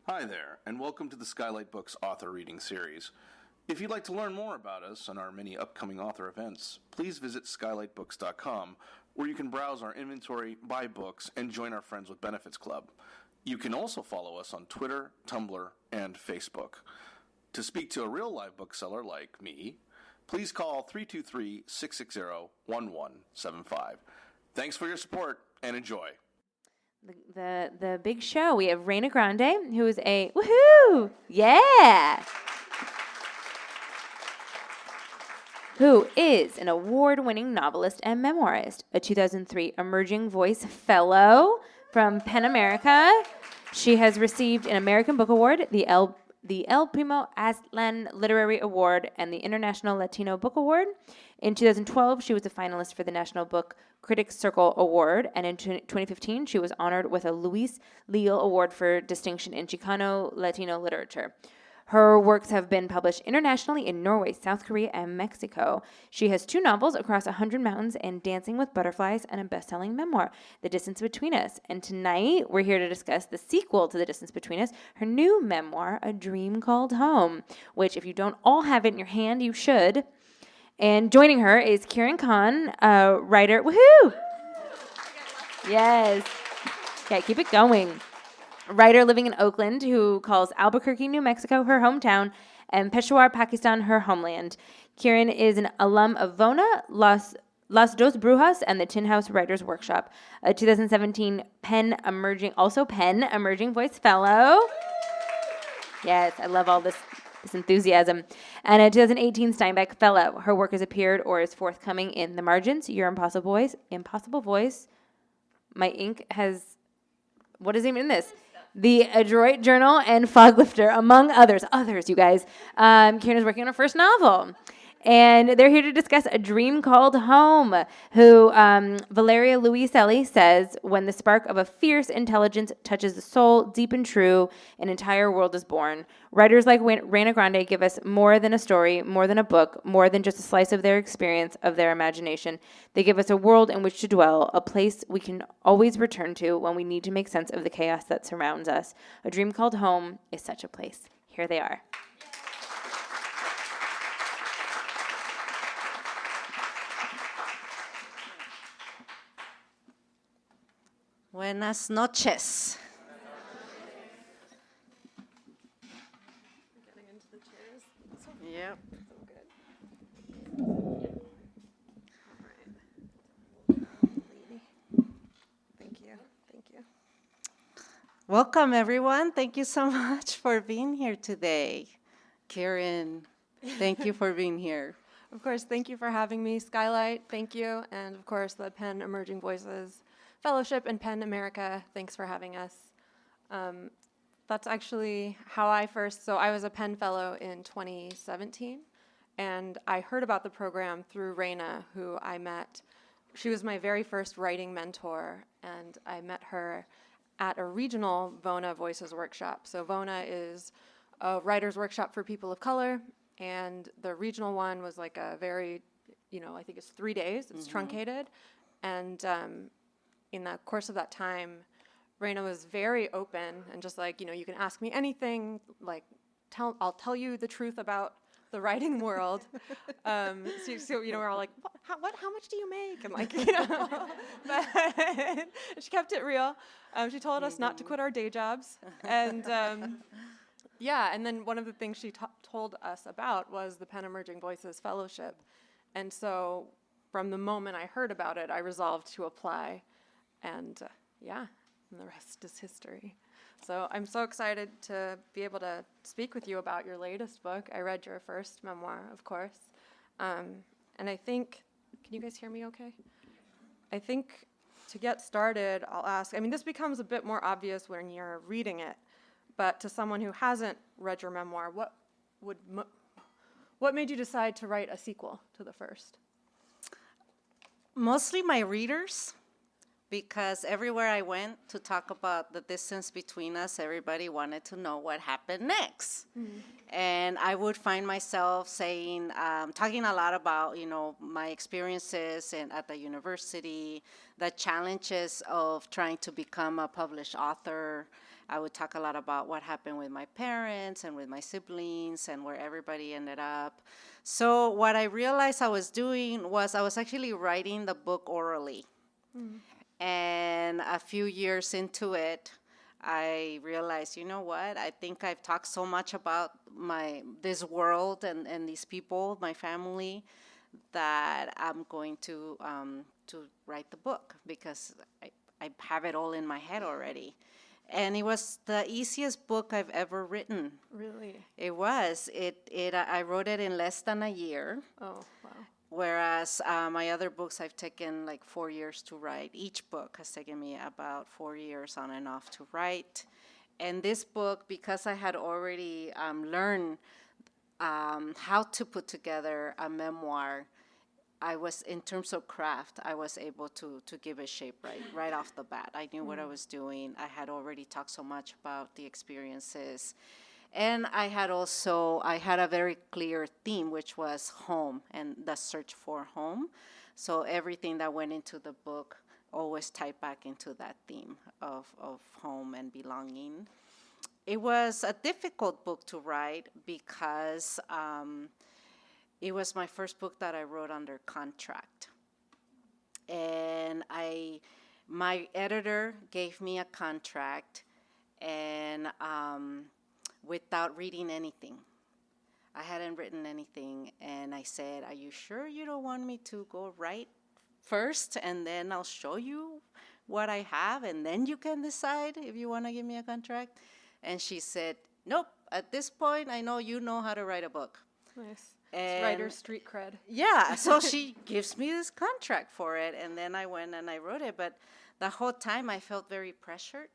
Hi there, and welcome to the Skylight Books author reading series. If you'd like to learn more about us and our many upcoming author events, please visit skylightbooks.com, where you can browse our inventory, buy books, and join our Friends with Benefits Club. You can also follow us on Twitter, Tumblr, and Facebook. To speak to a real live bookseller like me, please call 323-660-1175. Thanks for your support, and enjoy. The big show. We have Reyna Grande, who is a woohoo, yeah, who is an award-winning novelist and memoirist, a 2003 Emerging Voice Fellow from PEN America. She has received an American Book Award, the El Primo Aztlan Literary Award, and the International Latino Book Award. In 2012, she was a finalist for the National Book Critics Circle Award, and in 2015, she was honored with a Luis Leal Award for Distinction in Chicano Latino Literature. Her works have been published internationally in Norway, South Korea, and Mexico. She has 2 novels, Across 100 Mountains and Dancing with Butterflies, and a best-selling memoir, The Distance Between Us. And tonight, we're here to discuss the sequel to The Distance Between Us, her new memoir, A Dream Called Home, which if you don't all have it in your hand, you should. And joining her is Kirin Khan, a writer. Woohoo! Yes. Okay, keep it going. A writer living in Oakland who calls Albuquerque, New Mexico, her hometown, and Peshawar, Pakistan, her homeland. Kirin is an alum of VONA, Las Dos Brujas, and the Tin House Writers Workshop. A 2017 PEN Emerging Voice Fellow. Yes, I love all this enthusiasm. And a 2018 Steinbeck Fellow. Her work has appeared or is forthcoming in The Margins, Your Impossible Voice. My ink has, what is even in this? The Adroit Journal and Foglifter, among others. You guys. Kirin is working on her first novel. And they're here to discuss A Dream Called Home, who Valeria Luiselli says, when the spark of a fierce intelligence touches the soul, deep and true, an entire world is born. Writers like Reyna Grande give us more than a story, more than a book, more than just a slice of their experience, of their imagination. They give us a world in which to dwell, a place we can always return to when we need to make sense of the chaos that surrounds us. A Dream Called Home is such a place. Here they are. Buenas noches. Getting into the chairs. Yep. So good. All right. Thank you. Welcome, everyone. Thank you so much for being here today. Kirin, thank you for being here. Of course, thank you for having me, Skylight. Thank you. And of course, the PEN Emerging Voices Fellowship and PEN America. Thanks for having us. That's actually how I was a PEN Fellow in 2017, and I heard about the program through Reyna, who I met. She was my very first writing mentor, and I met her at a regional VONA Voices workshop. So VONA is a writer's workshop for people of color, and the regional one was like a very, I think it's 3 days, it's truncated, and in the course of that time, Reyna was very open and just like, you can ask me anything, like, I'll tell you the truth about the writing world. So we're all like, how much do you make? And like, but she kept it real. She told us not to quit our day jobs. And and then one of the things she told us about was the PEN Emerging Voices Fellowship. And so from the moment I heard about it, I resolved to apply. And and the rest is history. So I'm so excited to be able to speak with you about your latest book. I read your first memoir, of course. And I think, can you guys hear me okay? I think to get started, I'll ask, this becomes a bit more obvious when you're reading it, but to someone who hasn't read your memoir, what made you decide to write a sequel to the first? Mostly my readers, because everywhere I went to talk about the distance between us, everybody wanted to know what happened next. Mm-hmm. And I would find myself saying, talking a lot about, my experiences at the university, the challenges of trying to become a published author, I would talk a lot about what happened with my parents and with my siblings and where everybody ended up. So what I realized I was doing was I was actually writing the book orally. And a few years into it, I realized, you know what? I think I've talked so much about this world and these people, my family, that I'm going to write the book because I have it all in my head already. And it was the easiest book I've ever written. Really? It was. I wrote it in less than a year. Oh, wow. Whereas my other books I've taken like 4 years to write. Each book has taken me about 4 years on and off to write. And this book, because I had already learned how to put together a memoir, in terms of craft, I was able to give it shape right off the bat. I knew what I was doing. I had already talked so much about the experiences. And I had a very clear theme, which was home and the search for home. So everything that went into the book always tied back into that theme of home and belonging. It was a difficult book to write because it was my first book that I wrote under contract. And my editor gave me a contract and without reading anything. I hadn't written anything, and I said, "Are you sure you don't want me to go write first, and then I'll show you what I have, and then you can decide if you want to give me a contract?" And she said, "Nope, at this point, I know you know how to write a book." Nice. And It's writer street cred. yeah, so she gives me this contract for it, and then I went and I wrote it. But the whole time I felt very pressured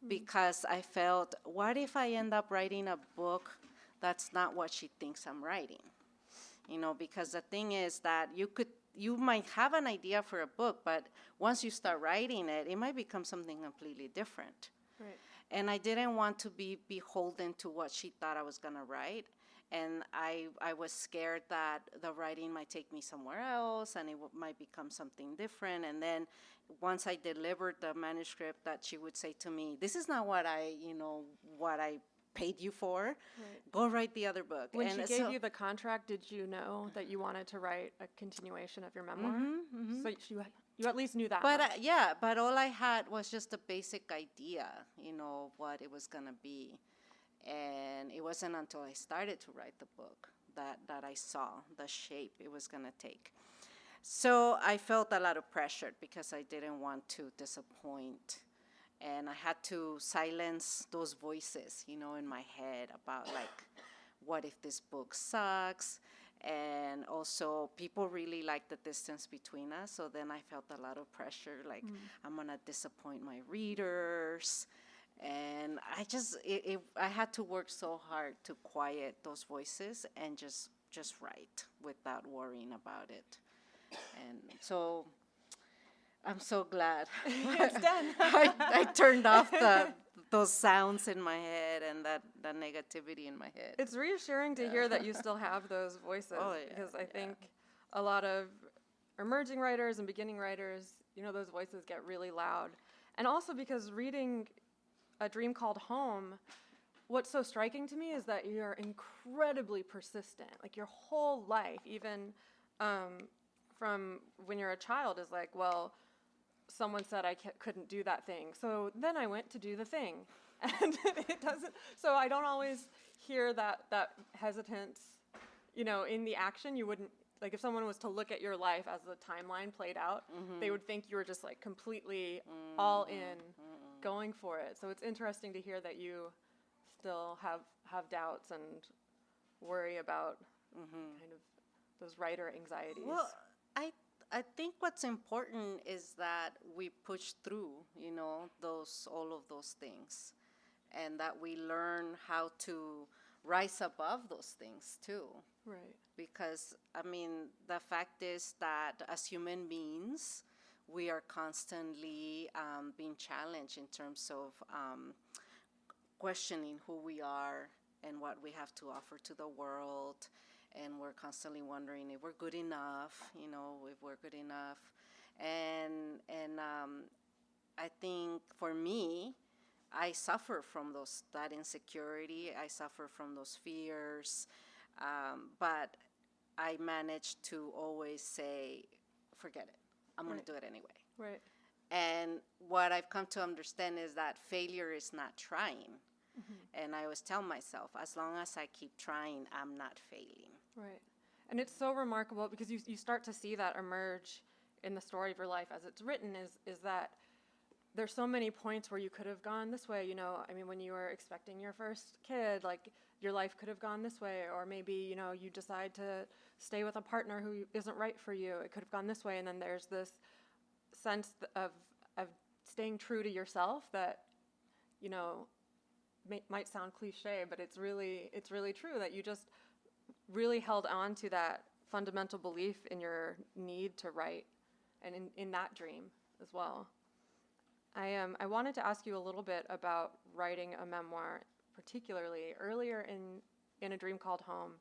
because I felt, what if I end up writing a book that's not what she thinks I'm writing? Because the thing is that you might have an idea for a book, but once you start writing it, it might become something completely different. Right. And I didn't want to be beholden to what she thought I was going to write. And I was scared that the writing might take me somewhere else and it might become something different. And then once I delivered the manuscript, that she would say to me, "This is not what I paid you for. Right. Go write the other book." When and she gave you the contract, did you know that you wanted to write a continuation of your memoir? So you at least knew that But much. but all I had was just a basic idea, of what it was going to be. And it wasn't until I started to write the book that I saw the shape it was going to take. So I felt a lot of pressure because I didn't want to disappoint. And I had to silence those voices, in my head about like, what if this book sucks? And also people really like the distance between us. So then I felt a lot of pressure, like I'm going to disappoint my readers. And I had to work so hard to quiet those voices and just write without worrying about it. And so I'm so glad It's done. I turned off those sounds in my head and that negativity in my head. It's reassuring to hear that you still have those voices because I think a lot of emerging writers and beginning writers, those voices get really loud. And also because reading A Dream Called Home, what's so striking to me is that you're incredibly persistent. Like your whole life, even from when you're a child, is like, well, someone said I couldn't do that thing, so then I went to do the thing, and it doesn't. So I don't always hear that hesitance, in the action. You wouldn't, like, if someone was to look at your life as the timeline played out, they would think you were just like completely all in, going for it. So it's interesting to hear that you still have doubts and worry about kind of those writer anxieties. Well, I think what's important is that we push through, all of those things, and that we learn how to rise above those things too. Right. Because, the fact is that as human beings, we are constantly being challenged in terms of questioning who we are and what we have to offer to the world. And we're constantly wondering if we're good enough, if we're good enough. And I think for me, I suffer from that insecurity. I suffer from those fears, but I managed to always say, "Forget it. I'm going to do it anyway." Right. And what I've come to understand is that failure is not trying. And I always tell myself, as long as I keep trying, I'm not failing. Right. And it's so remarkable because you start to see that emerge in the story of your life as it's written is that there's so many points where you could have gone this way, I mean, when you were expecting your first kid, like your life could have gone this way, or maybe, you decide to stay with a partner who isn't right for you. It could have gone this way. And then there's this sense of staying true to yourself that, might sound cliche, but it's really true that you just really held on to that fundamental belief in your need to write and in that dream as well. I wanted to ask you a little bit about writing a memoir, particularly earlier in A Dream Called Home.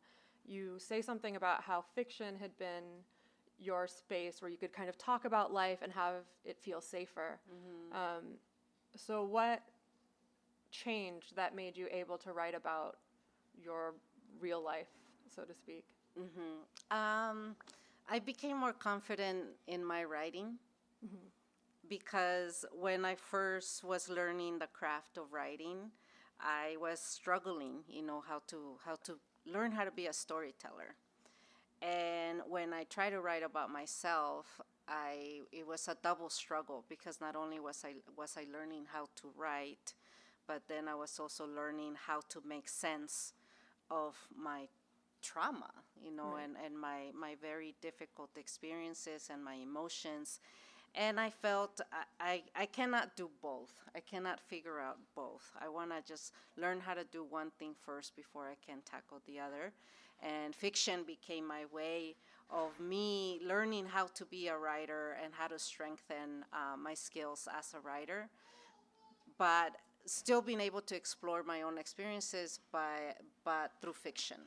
You say something about how fiction had been your space where you could kind of talk about life and have it feel safer. So what changed that made you able to write about your real life, so to speak? I became more confident in my writing because when I first was learning the craft of writing, I was struggling, how to learn how to be a storyteller. And when I tried to write about myself, it was a double struggle because not only was I learning how to write, but then I was also learning how to make sense of my trauma, Right. and my very difficult experiences and my emotions. And I felt I cannot do both. I cannot figure out both. I want to just learn how to do one thing first before I can tackle the other. And fiction became my way of me learning how to be a writer and how to strengthen my skills as a writer, but still being able to explore my own experiences but through fiction.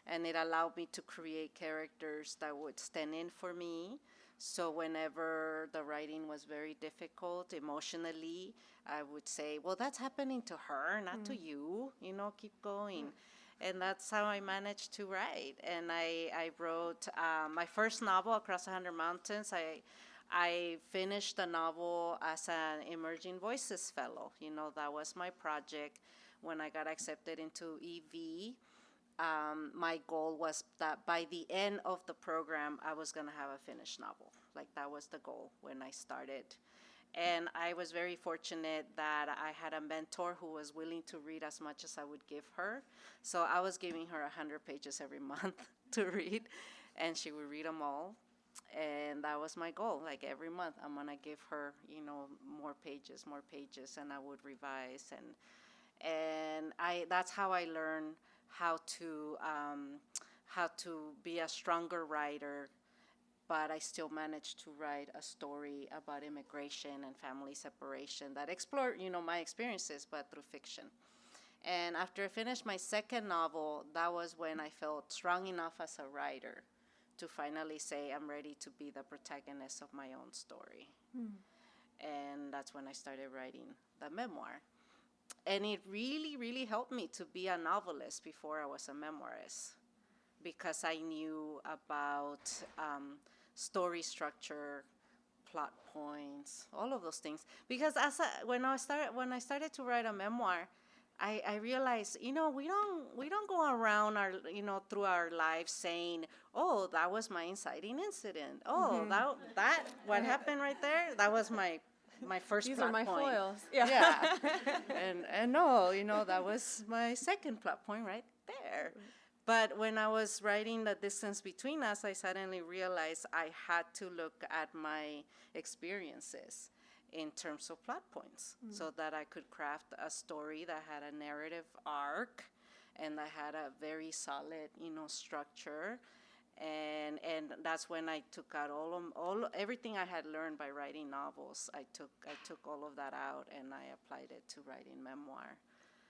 And it allowed me to create characters that would stand in for me. So whenever the writing was very difficult emotionally, I would say, well, that's happening to her, not to you, keep going. And that's how I managed to write. And I wrote my first novel, Across 100 Mountains. I finished the novel as an Emerging Voices Fellow. That was my project when I got accepted into EV. My goal was that by the end of the program, I was going to have a finished novel. Like, that was the goal when I started. And I was very fortunate that I had a mentor who was willing to read as much as I would give her. So I was giving her 100 pages every month to read, and she would read them all. And that was my goal. Like, every month, I'm going to give her, more pages, and I would revise. And that's how I learned how to be a stronger writer, but I still managed to write a story about immigration and family separation that explored, my experiences, but through fiction. And after I finished my second novel, that was when I felt strong enough as a writer to finally say I'm ready to be the protagonist of my own story. And that's when I started writing the memoir. And it really, really helped me to be a novelist before I was a memoirist, because I knew about story structure, plot points, all of those things. Because when I started to write a memoir, I realized, we don't go around through our lives saying, oh, that was my inciting incident. Oh, that what happened right there, that was my first These plot are my point. foils. Yeah. and no, that was my second plot point right there. But when I was writing The Distance Between Us, I suddenly realized I had to look at my experiences in terms of plot points so that I could craft a story that had a narrative arc and that had a very solid, structure. And that's when I took out everything I had learned by writing novels. I took all of that out and I applied it to writing memoir.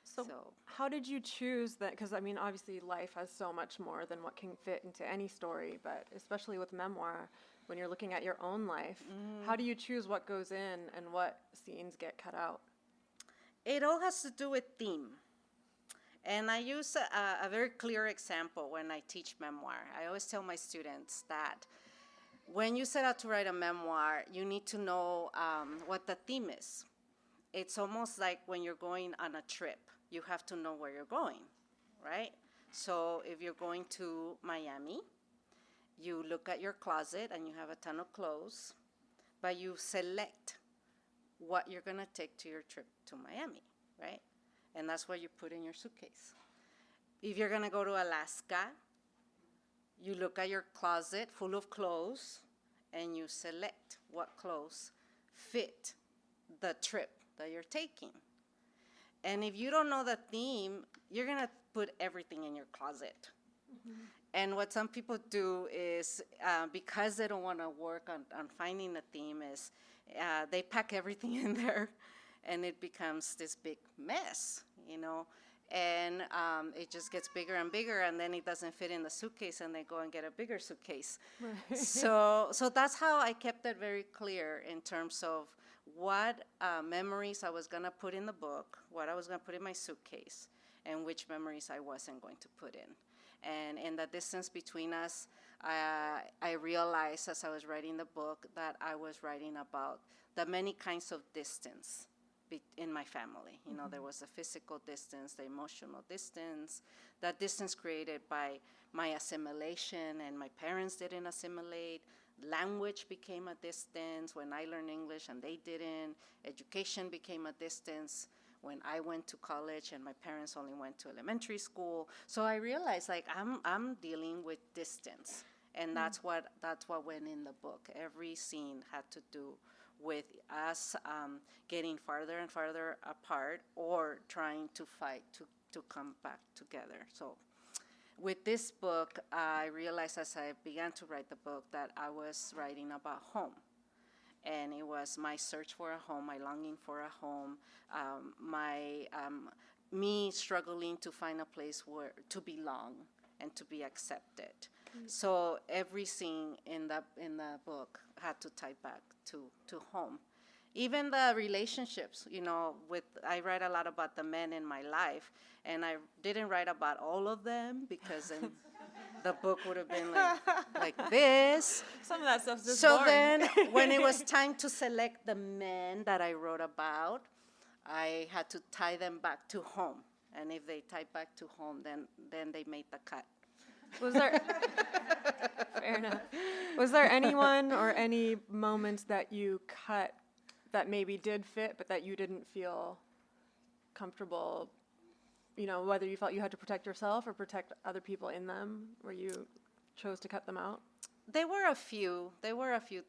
So how did you choose that? Because, obviously life has so much more than what can fit into any story, but especially with memoir, when you're looking at your own life, how do you choose what goes in and what scenes get cut out? It all has to do with theme. And I use a very clear example when I teach memoir. I always tell my students that when you set out to write a memoir, you need to know what the theme is. It's almost like when you're going on a trip, you have to know where you're going, right? So if you're going to Miami, you look at your closet and you have a ton of clothes, but you select what you're gonna take to your trip to Miami, right? And that's what you put in your suitcase. If you're gonna go to Alaska, you look at your closet full of clothes and you select what clothes fit the trip that you're taking. And if you don't know the theme, you're gonna put everything in your closet. Mm-hmm. And what some people do is, because they don't wanna work on finding a theme, is they pack everything in there and it becomes this big mess, you know? And it just gets bigger and bigger, and then it doesn't fit in the suitcase, and they go and get a bigger suitcase. Right. So that's how I kept it very clear in terms of what memories I was gonna put in the book, what I was gonna put in my suitcase, and which memories I wasn't going to put in. And in the distance between us, I realized as I was writing the book that I was writing about the many kinds of distance in my family. You know, there was a physical distance, the emotional distance, that distance created by my assimilation, and my parents didn't assimilate. Language became a distance when I learned English and they didn't. Education became a distance when I went to college and my parents only went to elementary school. So I realized, like, I'm dealing with distance, and that's what went in the book. Every scene had to do with us getting farther and farther apart, or trying to fight to come back together. So with this book, I realized as I began to write the book that I was writing about home. And it was my search for a home, my longing for a home, me struggling to find a place where to belong and to be accepted. Mm-hmm. So every scene in the book had to tie back to home. Even the relationships, you know, I write a lot about the men in my life, and I didn't write about all of them because then the book would have been like this. Some of that stuff's just boring. So then when it was time to select the men that I wrote about, I had to tie them back to home. And if they tied back to home, then they made the cut. Was there fair enough? Was there anyone or any moments that you cut that maybe did fit, but that you didn't feel comfortable? You know, whether you felt you had to protect yourself or protect other people in them, where you chose to cut them out? There were a few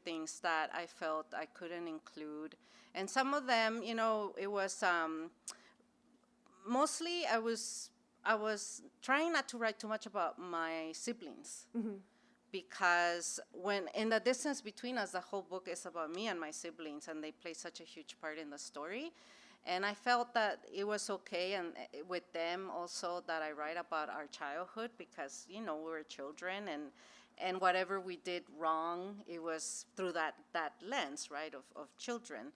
things that I felt I couldn't include, and some of them, you know, it was mostly I was trying not to write too much about my siblings, mm-hmm. because when in the distance between us, the whole book is about me and my siblings, and they play such a huge part in the story. And I felt that it was okay, and with them also, that I write about our childhood, because, you know, we were children, and whatever we did wrong, it was through that lens, right, of children.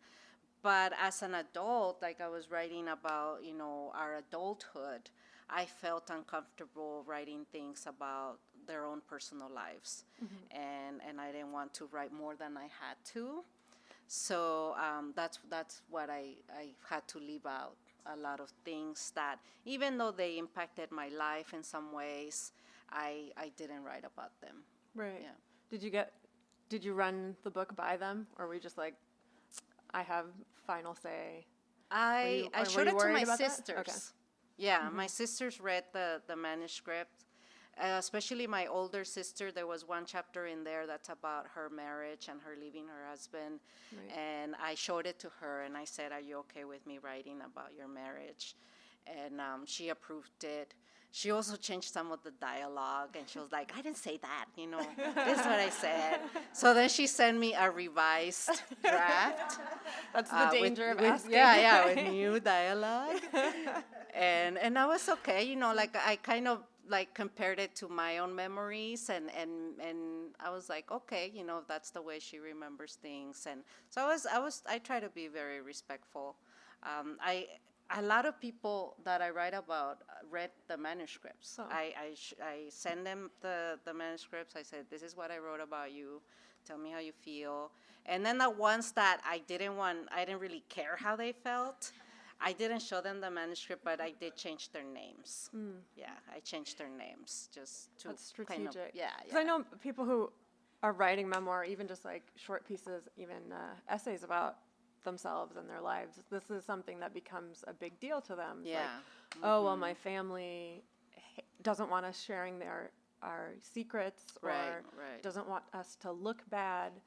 But as an adult, like I was writing about, you know, our adulthood, I felt uncomfortable writing things about their own personal lives. Mm-hmm. And I didn't want to write more than I had to. So that's what I had to leave out, a lot of things that, even though they impacted my life in some ways, I didn't write about them. Right. Yeah. Did you run the book by them, or were you just like, I have final say? I showed it to my sisters. Okay. Yeah, mm-hmm. My sisters read the manuscript. Especially my older sister, there was one chapter in there that's about her marriage and her leaving her husband. Right. And I showed it to her, and I said, "Are you okay with me writing about your marriage?" And she approved it. She also changed some of the dialogue, and she was like, "I didn't say that, you know, this is what I said." So then she sent me a revised draft. That's the danger of asking. With new dialogue. And I was okay, you know, like I kind of like compared it to my own memories, and I was like, okay, you know, that's the way she remembers things. And so I try to be very respectful. a lot of people that I write about read the manuscripts. Oh. I send them the manuscripts. I said, this is what I wrote about you. Tell me how you feel. And then the ones that I didn't really care how they felt, I didn't show them the manuscript, but I did change their names. Yeah, I changed their names just to That's strategic. kind of, yeah. Because I know people who are writing memoir, even just like short pieces, even essays about themselves and their lives. This is something that becomes a big deal to them. It's Yeah. like, oh, well, my family doesn't want us sharing our secrets, or Right. doesn't want us to look bad.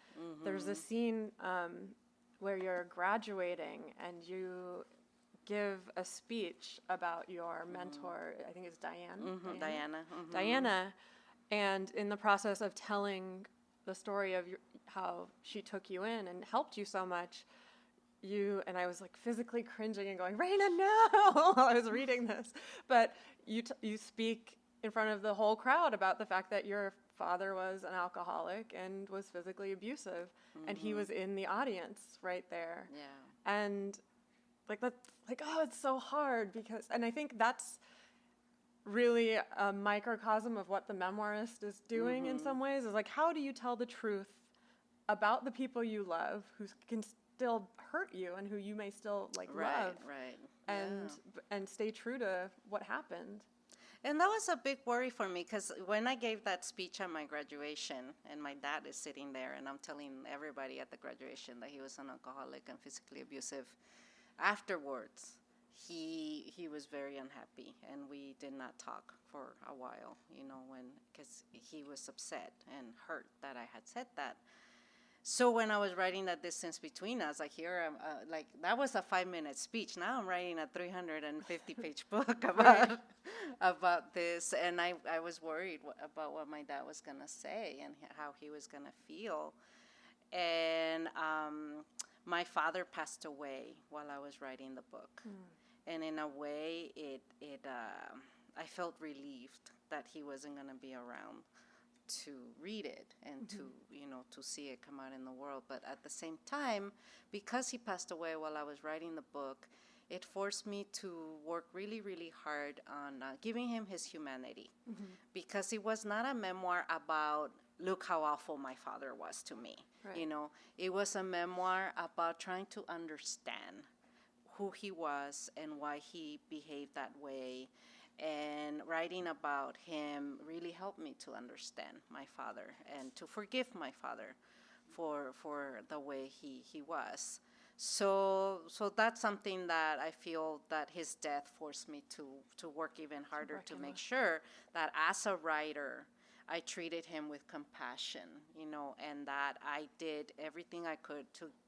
There's a scene where you're graduating and you give a speech about your mentor. I think it's Diana. Diana. And in the process of telling the story of how she took you in and helped you so much, and I was like physically cringing and going, Reyna, no! I was reading this. But you speak in front of the whole crowd about the fact that your father was an alcoholic and was physically abusive, and he was in the audience right there. Yeah. And like that's like, oh, it's so hard and I think that's really a microcosm of what the memoirist is doing in some ways, is like, how do you tell the truth about the people you love who can still hurt you and who you may still love, and stay true to what happened. And that was a big worry for me, because when I gave that speech at my graduation, and my dad is sitting there, and I'm telling everybody at the graduation that he was an alcoholic and physically abusive, afterwards, he was very unhappy, and we did not talk for a while, because he was upset and hurt that I had said that. So when I was writing that distance between us, that was a 5-minute speech. Now I'm writing a 350-page book about this, and I was worried about what my dad was gonna say and how he was gonna feel. And my father passed away while I was writing the book, and in a way, I felt relieved that he wasn't gonna be around to read it and to see it come out in the world. But at the same time, because he passed away while I was writing the book, it forced me to work really, really hard on giving him his humanity, because it was not a memoir about, look how awful my father was to me. Right. It was a memoir about trying to understand who he was and why he behaved that way. And writing about him really helped me to understand my father and to forgive my father for the way he was. So that's something that I feel that his death forced me to work even harder to make sure that as a writer, I treated him with compassion, and that I did everything I could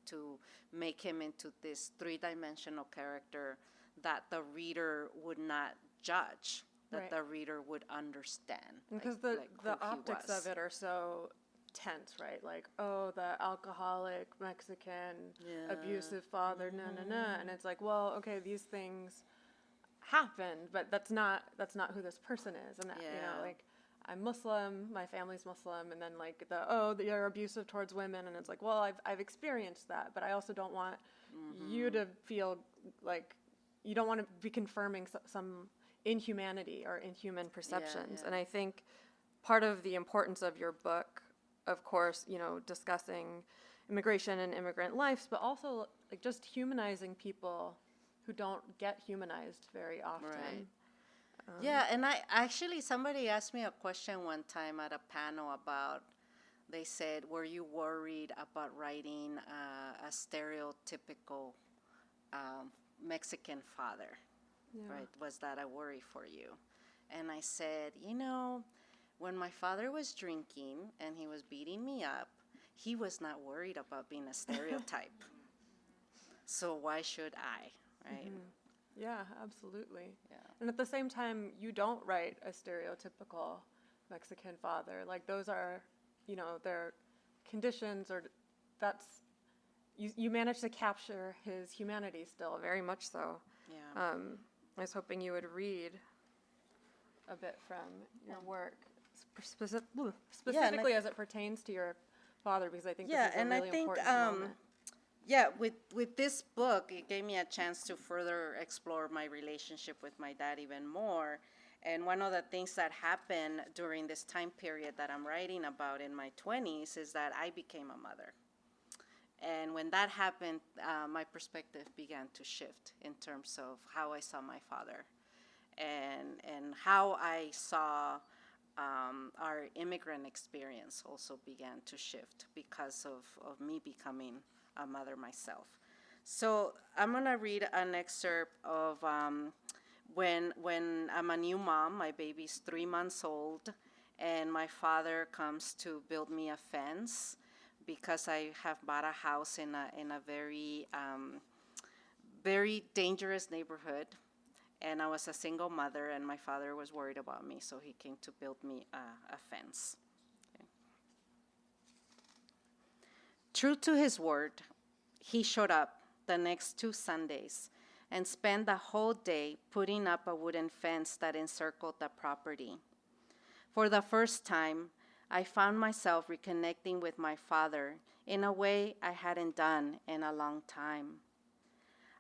to make him into this 3-dimensional character that the reader would not judge, that the reader would understand. Because the optics of it are so tense, right? Like, oh, the alcoholic Mexican abusive father, and it's like, well, okay, these things happened, but that's not who this person is. And that, like, I'm Muslim, my family's Muslim, and then like you're abusive towards women, and it's like, well, I've experienced that, but I also don't want you to feel like you don't want to be confirming some inhumanity or inhuman perceptions. And I think part of the importance of your book, of course, discussing immigration and immigrant lives, but also like just humanizing people who don't get humanized very often. Right. And somebody asked me a question one time at a panel about, they said, were you worried about writing a stereotypical Mexican father? Right? Was that a worry for you? And I said, when my father was drinking and he was beating me up, he was not worried about being a stereotype. So why should I, right? Yeah, absolutely. Yeah. And at the same time, you don't write a stereotypical Mexican father. Like, those are, their conditions, or you manage to capture his humanity still, very much so. Yeah. I was hoping you would read a bit from your work, specifically as it pertains to your father, because I think this is a really important moment. yeah, with this book, it gave me a chance to further explore my relationship with my dad even more. And one of the things that happened during this time period that I'm writing about in my 20s is that I became a mother. And when that happened, my perspective began to shift in terms of how I saw my father and how I saw our immigrant experience also began to shift because of me becoming a mother myself. So I'm going to read an excerpt of when I'm a new mom, my baby's 3 months old, and my father comes to build me a fence because I have bought a house in a very very dangerous neighborhood, and I was a single mother, and my father was worried about me, so he came to build me a fence. Okay. True to his word, he showed up the next 2 Sundays and spent the whole day putting up a wooden fence that encircled the property. For the first time, I found myself reconnecting with my father in a way I hadn't done in a long time.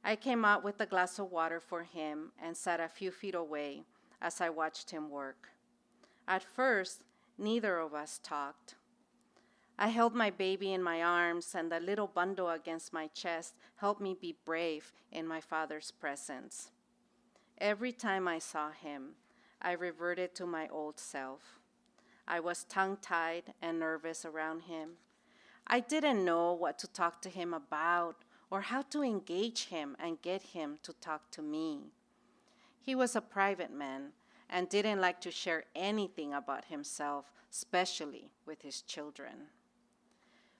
I came out with a glass of water for him and sat a few feet away as I watched him work. At first, neither of us talked. I held my baby in my arms, and the little bundle against my chest helped me be brave in my father's presence. Every time I saw him, I reverted to my old self. I was tongue-tied and nervous around him. I didn't know what to talk to him about or how to engage him and get him to talk to me. He was a private man and didn't like to share anything about himself, especially with his children.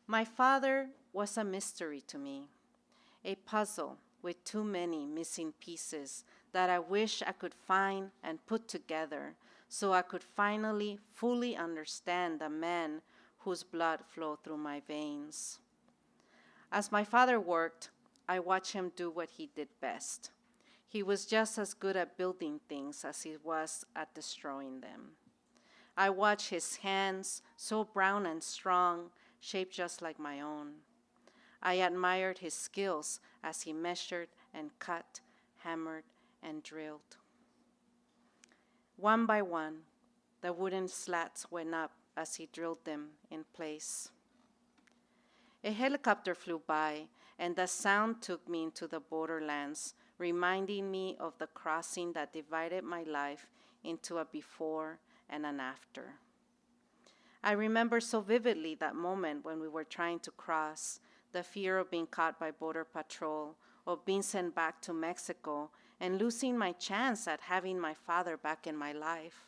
My father was a mystery to me, a puzzle with too many missing pieces that I wish I could find and put together so I could finally fully understand the man whose blood flowed through my veins. As my father worked, I watched him do what he did best. He was just as good at building things as he was at destroying them. I watched his hands, so brown and strong, shaped just like my own. I admired his skills as he measured and cut, hammered and drilled. One by one, the wooden slats went up as he drilled them in place. A helicopter flew by, and the sound took me into the borderlands, reminding me of the crossing that divided my life into a before and an after. I remember so vividly that moment when we were trying to cross, the fear of being caught by Border Patrol, of being sent back to Mexico, and losing my chance at having my father back in my life.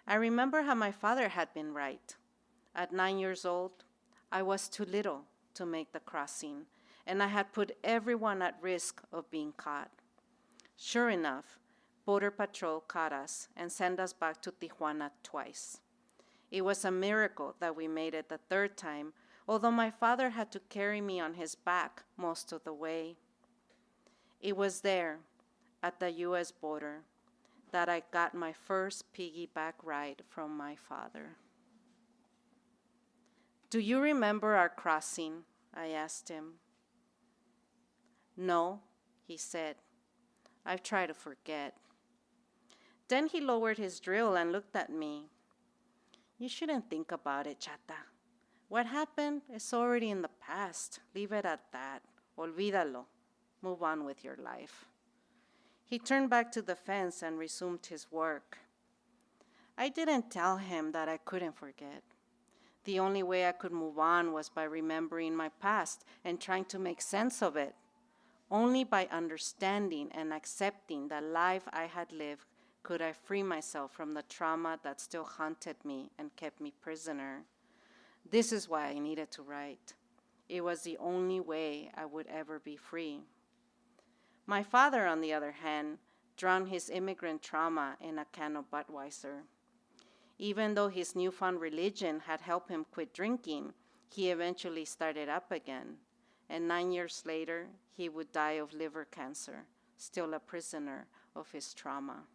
I remember how my father had been right. At 9 years old, I was too little to make the crossing, and I had put everyone at risk of being caught. Sure enough, Border Patrol caught us and sent us back to Tijuana twice. It was a miracle that we made it the third time, although my father had to carry me on his back most of the way. It was there, at the U.S. border, that I got my first piggyback ride from my father. "Do you remember our crossing?" I asked him. "No," he said. "I've tried to forget." Then he lowered his drill and looked at me. "You shouldn't think about it, chata. What happened is already in the past. Leave it at that. Olvídalo. Move on with your life." He turned back to the fence and resumed his work. I didn't tell him that I couldn't forget. The only way I could move on was by remembering my past and trying to make sense of it. Only by understanding and accepting the life I had lived could I free myself from the trauma that still haunted me and kept me prisoner. This is why I needed to write. It was the only way I would ever be free. My father, on the other hand, drowned his immigrant trauma in a can of Budweiser. Even though his newfound religion had helped him quit drinking, he eventually started up again. And 9 years later, he would die of liver cancer, still a prisoner of his trauma.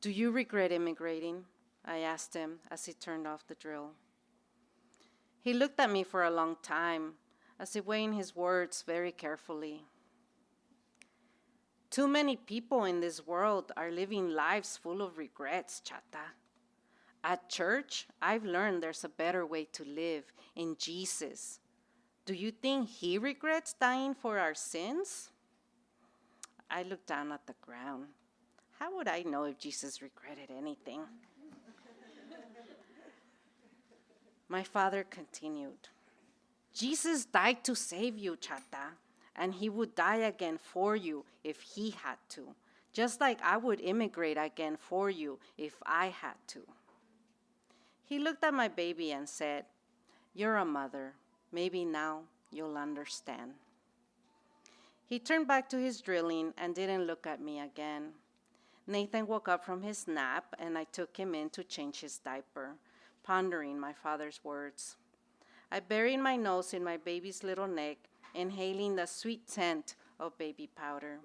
"Do you regret immigrating?" I asked him as he turned off the drill. He looked at me for a long time, as if weighing his words very carefully. Too many people in this world are living lives full of regrets, Chata. At church, I've learned there's a better way to live in Jesus. Do you think he regrets dying for our sins? I looked down at the ground. How would I know if Jesus regretted anything? My father continued, Jesus died to save you, Chata, and he would die again for you if he had to, just like I would immigrate again for you if I had to. He looked at my baby and said, you're a mother. Maybe now you'll understand. He turned back to his drilling and didn't look at me again. Nathan woke up from his nap, and I took him in to change his diaper, pondering my father's words. I buried my nose in my baby's little neck, inhaling the sweet scent of baby powder.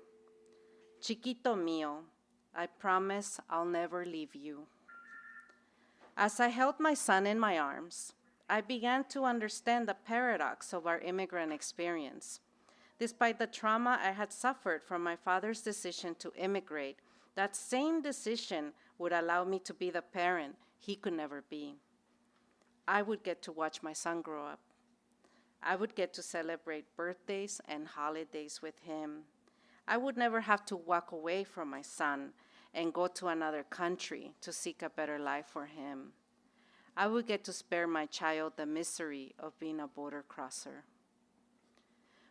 Chiquito mío, I promise I'll never leave you. As I held my son in my arms, I began to understand the paradox of our immigrant experience. Despite the trauma I had suffered from my father's decision to immigrate, that same decision would allow me to be the parent he could never be. I would get to watch my son grow up. I would get to celebrate birthdays and holidays with him. I would never have to walk away from my son and go to another country to seek a better life for him. I would get to spare my child the misery of being a border crosser.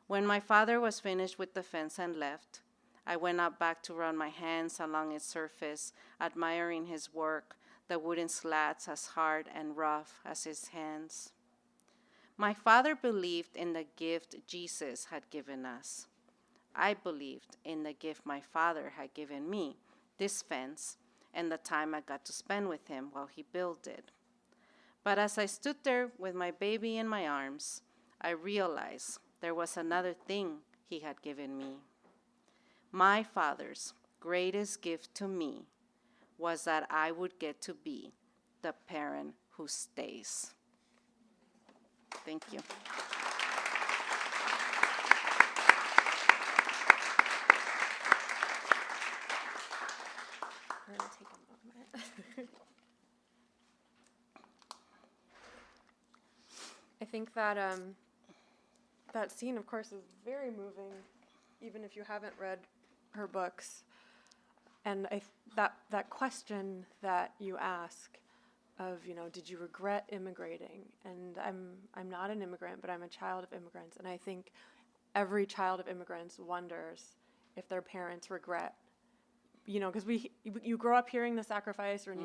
When my father was finished with the fence and left, I went out back to run my hands along its surface, admiring his work, the wooden slats as hard and rough as his hands. My father believed in the gift Jesus had given us. I believed in the gift my father had given me, this fence, and the time I got to spend with him while he built it. But as I stood there with my baby in my arms, I realized there was another thing he had given me. My father's greatest gift to me was that I would get to be the parent who stays. Thank you. We're going to take a moment. I think that that scene, of course, is very moving, even if you haven't read her books. And that question that you ask of, did you regret immigrating? And I'm not an immigrant, but I'm a child of immigrants. And I think every child of immigrants wonders if their parents regret, because you grow up hearing the sacrifice, and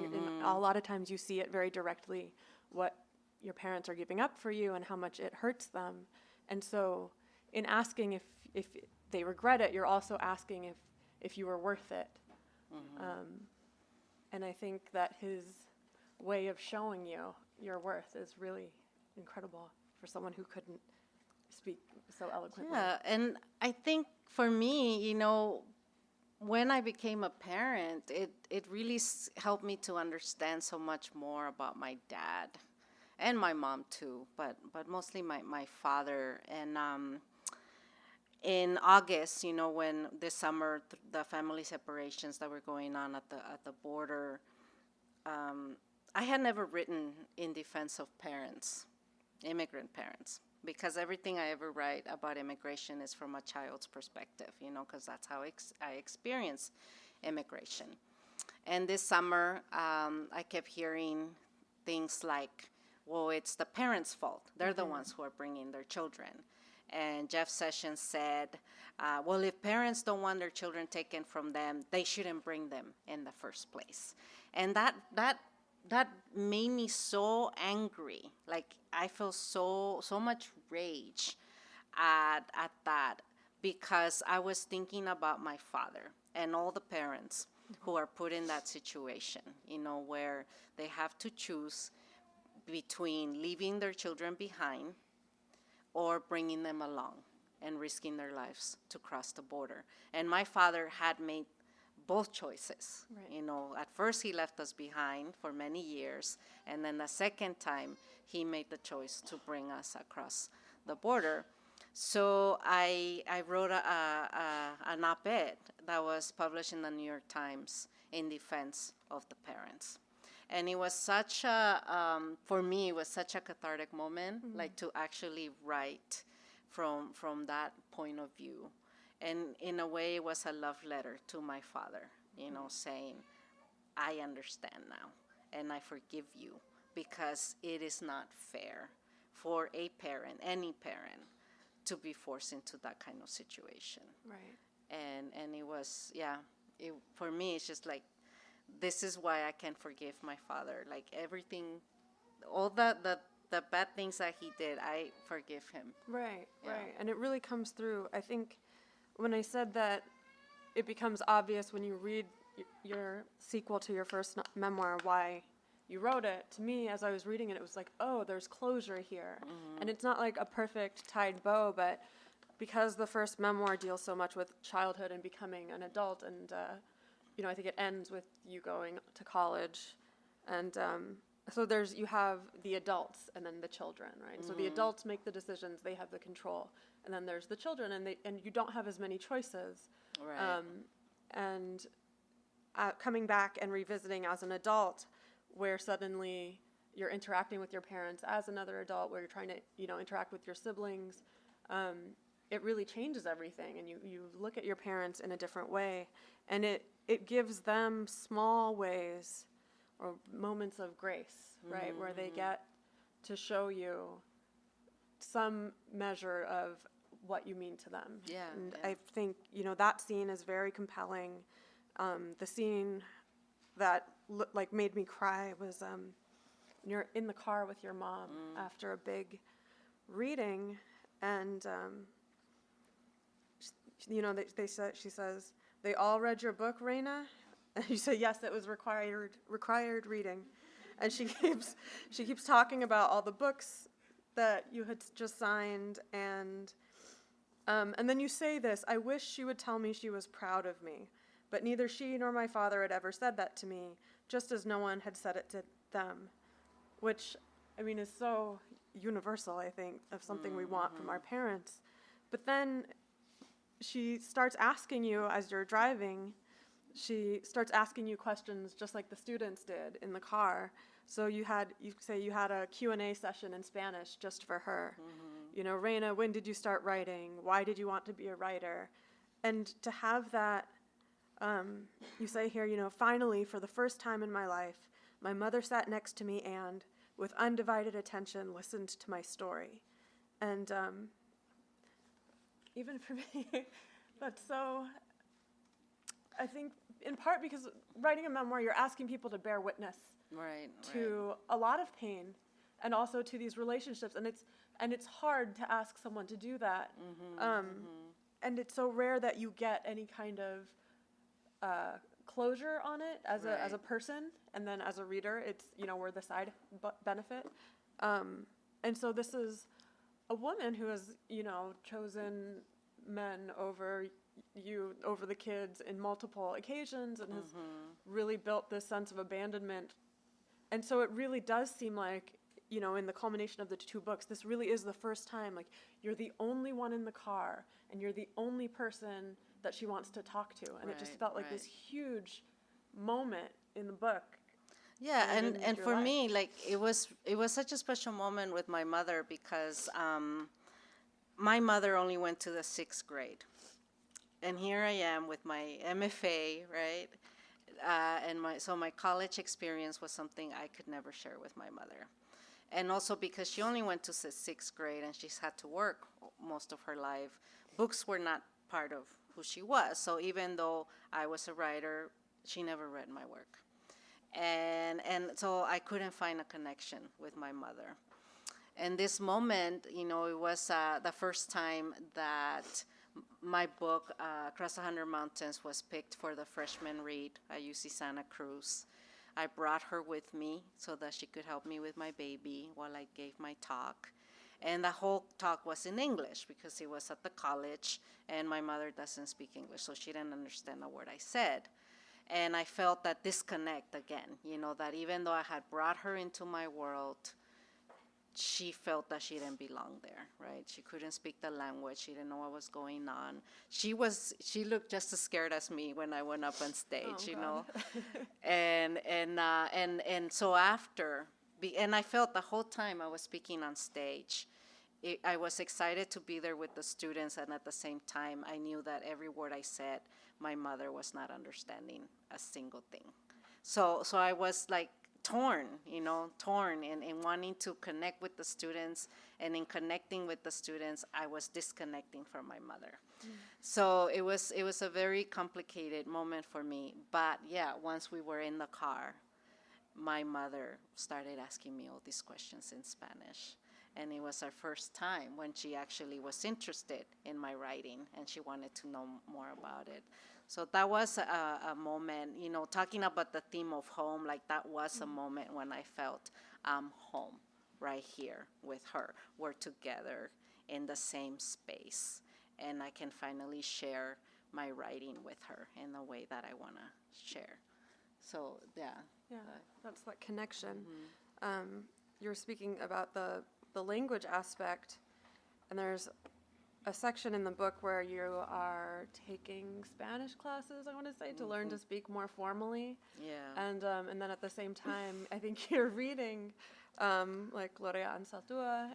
a lot of times you see it very directly, what your parents are giving up for you and how much it hurts them. And so in asking if they regret it, you're also asking if you were worth it. And I think that his way of showing you your worth is really incredible for someone who couldn't speak so eloquently. Yeah, and I think for me, when I became a parent, it really helped me to understand so much more about my dad and my mom too, but mostly my father. And in August, when this summer the family separations that were going on at the border, I had never written in defense of parents, immigrant parents, because everything I ever write about immigration is from a child's perspective, because that's how I experience immigration. And this summer, I kept hearing things like, well, it's the parents' fault. They're the ones who are bringing their children. And Jeff Sessions said, well, if parents don't want their children taken from them, they shouldn't bring them in the first place. And that made me so angry. Like, I feel so much rage at that, because I was thinking about my father and all the parents who are put in that situation, where they have to choose between leaving their children behind or bringing them along and risking their lives to cross the border. And my father had made both choices. Right. At first he left us behind for many years, and then the second time he made the choice to bring us across the border. So I wrote an op-ed that was published in the New York Times in defense of the parents. And it was such for me, it was such a cathartic moment, like to actually write from that point of view. And in a way, it was a love letter to my father, saying, I understand now, and I forgive you, because it is not fair for a parent, any parent, to be forced into that kind of situation. Right. And it was, for me, it's just like, this is why I can forgive my father. Like everything, all the bad things that he did, I forgive him. Right, Yeah. right. And it really comes through. I think when I said that it becomes obvious when you read your sequel to your first memoir why you wrote it, to me, as I was reading it, it was like, oh, there's closure here. And it's not like a perfect tied bow, but because the first memoir deals so much with childhood and becoming an adult, and I think it ends with you going to college, and so you have the adults and then the children, right? And so the adults make the decisions, they have the control, and then there's the children, and you don't have as many choices. Right. And coming back and revisiting as an adult, where suddenly you're interacting with your parents as another adult, where you're trying to interact with your siblings, it really changes everything, and you look at your parents in a different way, and it gives them small ways or moments of grace, right, where they get to show you some measure of what you mean to them. Yeah, And yeah. I think, that scene is very compelling. The scene that made me cry was you're in the car with your mom after a big reading, and she says, "They all read your book, Reyna?" And you say, "Yes, it was required reading." And she keeps talking about all the books that you had just signed, and then you say this, "I wish she would tell me she was proud of me, but neither she nor my father had ever said that to me, just as no one had said it to them," which, I mean, is so universal, I think, of something we want from our parents. But then she starts asking you as you're driving, she starts asking you questions just like the students did in the car. So you say you had a Q&A session in Spanish just for her. Reyna, when did you start writing? Why did you want to be a writer? And to have that, you say here, finally, for the first time in my life, my mother sat next to me and, with undivided attention, listened to my story. And even for me, that's so, I think, in part because writing a memoir, you're asking people to bear witness Right. to a lot of pain, and also to these relationships, and it's hard to ask someone to do that. And it's so rare that you get any kind of closure on it as a person, and then as a reader, it's we're the side benefit. And so this is a woman who has chosen men over the kids in multiple occasions, and has really built this sense of abandonment. And so it really does seem like, in the culmination of the two books, this really is the first time, like, you're the only one in the car, and you're the only person that she wants to talk to. And it just felt like this huge moment in the book. Yeah, in and your for life. me, like, it was such a special moment with my mother, because my mother only went to the 6th grade. And here I am with my MFA, right? And my college experience was something I could never share with my mother. And also because she only went to 6th grade and she's had to work most of her life, books were not part of who she was. So even though I was a writer, she never read my work. And so I couldn't find a connection with my mother. And this moment, it was the first time that my book, Across 100 Mountains, was picked for the freshman read at UC Santa Cruz. I brought her with me so that she could help me with my baby while I gave my talk. And the whole talk was in English because it was at the college, and my mother doesn't speak English, so she didn't understand a word I said. And I felt that disconnect again, that even though I had brought her into my world, she felt that she didn't belong there, right? She couldn't speak the language. She didn't know what was going on. She looked just as scared as me when I went up on stage, you know. And so after, and I felt the whole time I was speaking on stage, I was excited to be there with the students, and at the same time, I knew that every word I said, my mother was not understanding a single thing. So I was like torn in wanting to connect with the students, and in connecting with the students, I was disconnecting from my mother. So it was a very complicated moment for me. But yeah, once we were in the car, my mother started asking me all these questions in Spanish. And it was our first time when she actually was interested in my writing, and she wanted to know more about it. So that was a moment, you know, talking about the theme of home, like that was a moment when I felt home right here with her. We're together in the same space, and I can finally share my writing with her in the way that I want to share. So, yeah. Yeah, that's that connection. You were speaking about the language aspect, and there's a section in the book where you are taking Spanish classes, I want to say, to learn to speak more formally. Yeah. And then at the same time, I think you're reading like Gloria Anzaldúa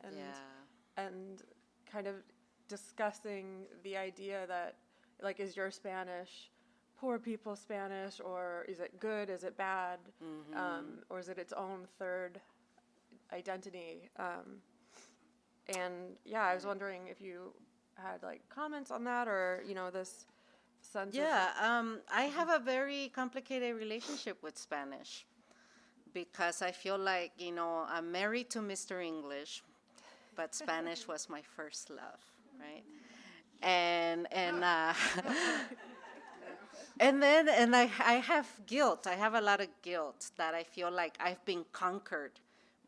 and kind of discussing the idea that, like, is your Spanish poor people Spanish, or is it good, is it bad, or is it its own third identity? And yeah, I was wondering if you had like comments on that, or you know, this sense. Yeah, I have a very complicated relationship with Spanish, because I feel like, you know, I'm married to Mr. English, but Spanish was my first love, right? And I have guilt. I have a lot of guilt that I feel like I've been conquered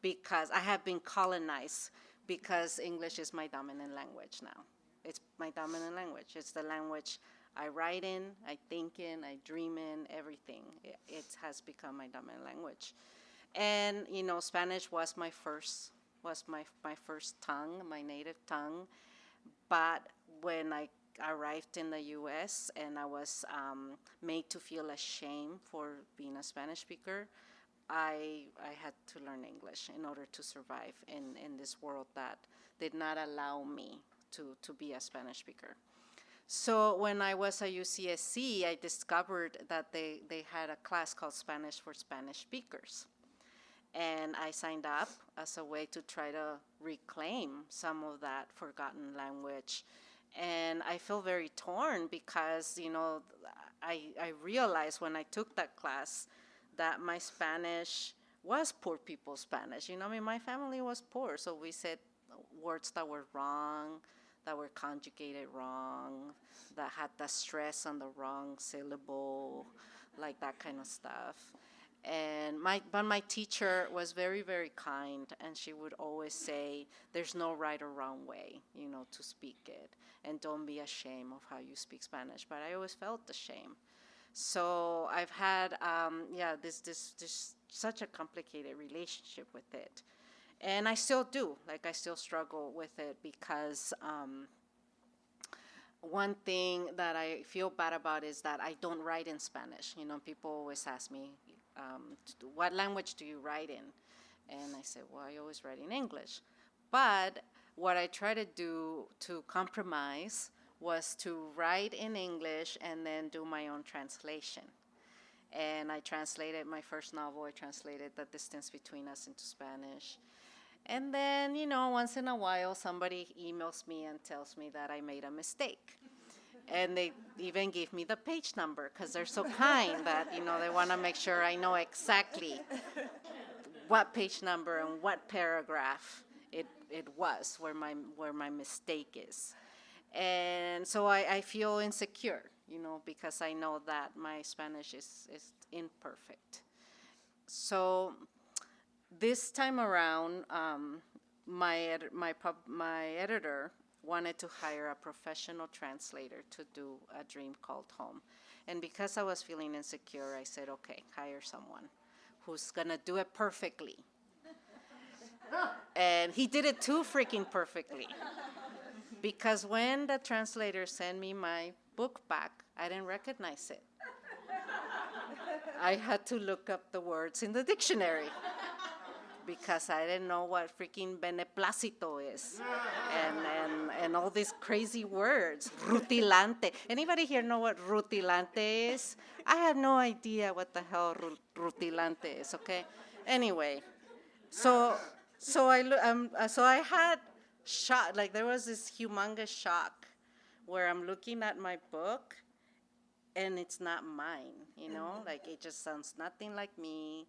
because I have been colonized, because English is my dominant language now. It's my dominant language. It's the language I write in, I think in, I dream in, everything. It has become my dominant language. And, you know, Spanish was my first tongue, my native tongue. But when I arrived in the U.S. and I was made to feel ashamed for being a Spanish speaker, I had to learn English in order to survive in this world that did not allow me to be a Spanish speaker. So when I was at UCSC, I discovered that they had a class called Spanish for Spanish speakers. And I signed up as a way to try to reclaim some of that forgotten language. And I feel very torn because, you know, I realized when I took that class that my Spanish was poor people's Spanish. You know, I mean, my family was poor, so we said words that were wrong, that were conjugated wrong, that had the stress on the wrong syllable, like that kind of stuff. And my teacher was very, very kind, and she would always say, there's no right or wrong way, you know, to speak it, and don't be ashamed of how you speak Spanish. But I always felt the shame. So I've had, this such a complicated relationship with it. And I still do, like I still struggle with it because one thing that I feel bad about is that I don't write in Spanish. You know, people always ask me, what language do you write in? And I say, well, I always write in English. But what I try to do to compromise was to write in English and then do my own translation. And I translated my first novel, I translated The Distance Between Us into Spanish. And then, you know, once in a while, somebody emails me and tells me that I made a mistake. And they even give me the page number because they're so kind that, you know, they want to make sure I know exactly what page number and what paragraph it was where my mistake is. And so I feel insecure, you know, because I know that my Spanish is imperfect. So this time around, my editor wanted to hire a professional translator to do A Dream Called Home. And because I was feeling insecure, I said, okay, hire someone who's going to do it perfectly. And he did it too freaking perfectly. Because when the translator sent me my book back, I didn't recognize it. I had to look up the words in the dictionary because I didn't know what freaking beneplácito is and all these crazy words. Rutilante. Anybody here know what rutilante is? I had no idea what the hell rutilante is, okay? Anyway, so I had shock, like there was this humongous shock where I'm looking at my book and it's not mine, you know? Like it just sounds nothing like me.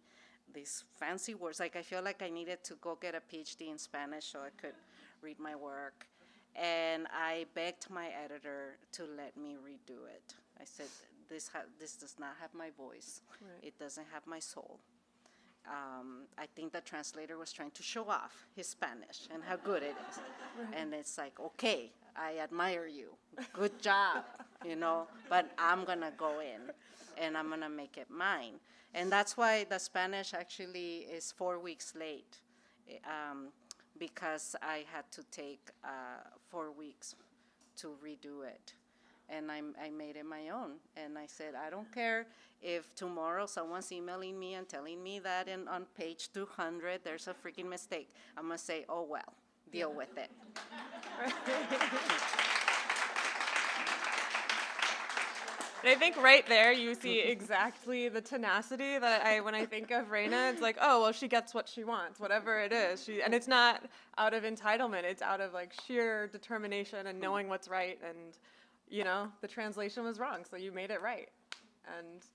These fancy words, like I feel like I needed to go get a PhD in Spanish so I could read my work. And I begged my editor to let me redo it. I said, this does not have my voice. Right. It doesn't have my soul. I think the translator was trying to show off his Spanish and how good it is. Right. And it's like, okay, I admire you. Good job, you know, but I'm going to go in and I'm going to make it mine. And that's why the Spanish actually is 4 weeks late, because I had to take 4 weeks to redo it. And I made it my own. And I said, I don't care if tomorrow someone's emailing me and telling me that on page 200 there's a freaking mistake. I'm going to say, oh, well, deal with it. And I think right there you see exactly the tenacity that when I think of Reyna, it's like, oh, well, she gets what she wants, whatever it is. And it's not out of entitlement. It's out of like sheer determination and knowing what's right. And, you know, the translation was wrong, so you made it right. And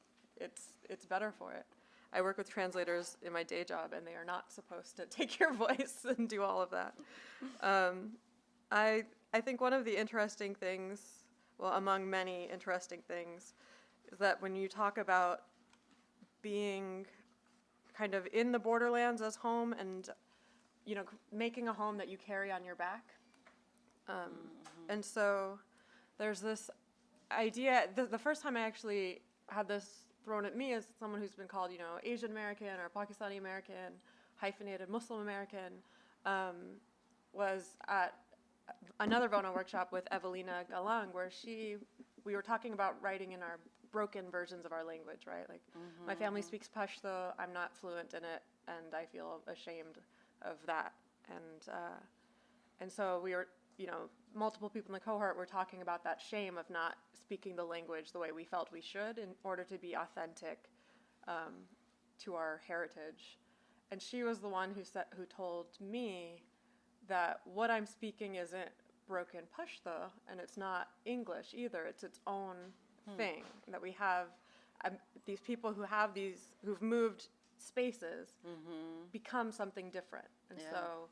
it's better for it. I work with translators in my day job, and they are not supposed to take your voice and do all of that. I think one of the interesting things, well, among many interesting things, is that when you talk about being kind of in the borderlands as home and, you know, making a home that you carry on your back. And so there's this idea, the first time I actually had this thrown at me as someone who's been called, you know, Asian American or Pakistani American, hyphenated Muslim American, was at another Vona workshop with Evelina Galang, where we were talking about writing in our broken versions of our language, right? Like, my family speaks Pashto, I'm not fluent in it, and I feel ashamed of that. And so we were, you know, multiple people in the cohort were talking about that shame of not speaking the language the way we felt we should in order to be authentic to our heritage. And she was the one who told me that what I'm speaking isn't broken Pashto, and it's not English either. It's its own thing. That we have these people who've moved spaces become something different. And so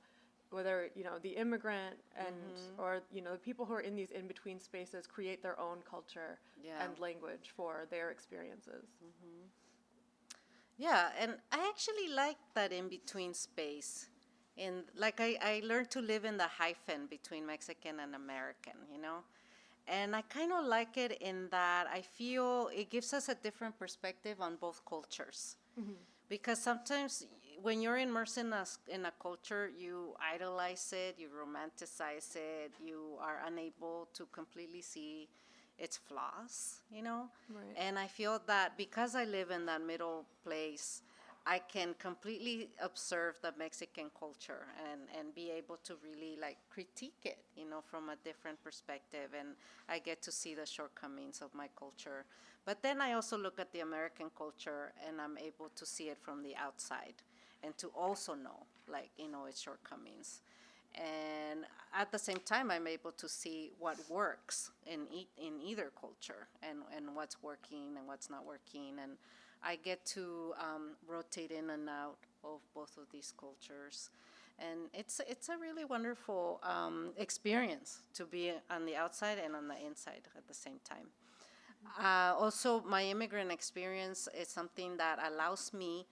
whether, you know, the immigrant and or, you know, the people who are in these in-between spaces create their own culture and language for their experiences. Yeah, and I actually like that in-between space. Like I learned to live in the hyphen between Mexican and American, you know? And I kind of like it in that I feel it gives us a different perspective on both cultures. Because sometimes when you're immersed in a culture, you idolize it, you romanticize it, you are unable to completely see its flaws, you know? Right. And I feel that because I live in that middle place, I can completely observe the Mexican culture and be able to really like critique it, you know, from a different perspective. And I get to see the shortcomings of my culture. But then I also look at the American culture and I'm able to see it from the outside and to also know, like, you know, its shortcomings. And at the same time, I'm able to see what works in either culture and what's working and what's not working. And I get to rotate in and out of both of these cultures. And it's a really wonderful experience to be on the outside and on the inside at the same time. Also, my immigrant experience is something that allows me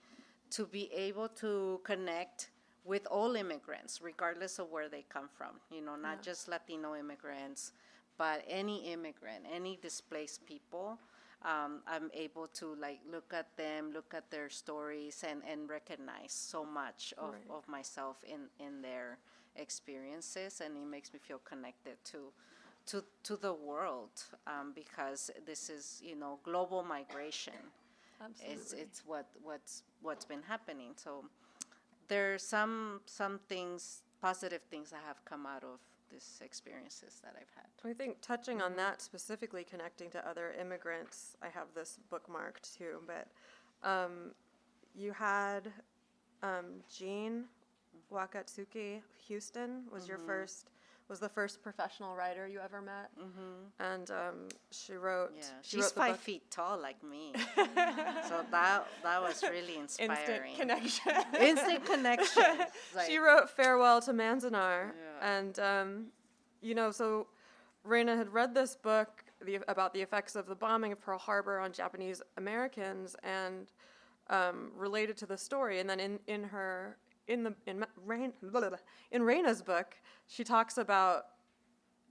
to be able to connect with all immigrants, regardless of where they come from. You know, not just Latino immigrants, but any immigrant, any displaced people. I'm able to like look at them, look at their stories, and recognize so much of myself in their experiences, and it makes me feel connected to the world, because this is, global migration. Absolutely. It's what's been happening. So there's some things, positive things that have come out of these experiences that I've had. I think touching on that specifically, connecting to other immigrants, I have this bookmarked too, but you had Jean Wakatsuki Houston was the first professional writer you ever met, and she wrote. Yeah, she she's wrote the 5 book- feet tall like me, so that was really inspiring. Instant connection. Instant connection. Like, She wrote Farewell to Manzanar, Yeah. and so Reyna had read this book about the effects of the bombing of Pearl Harbor on Japanese Americans, and related to the story. And then in Reyna's book, she talks about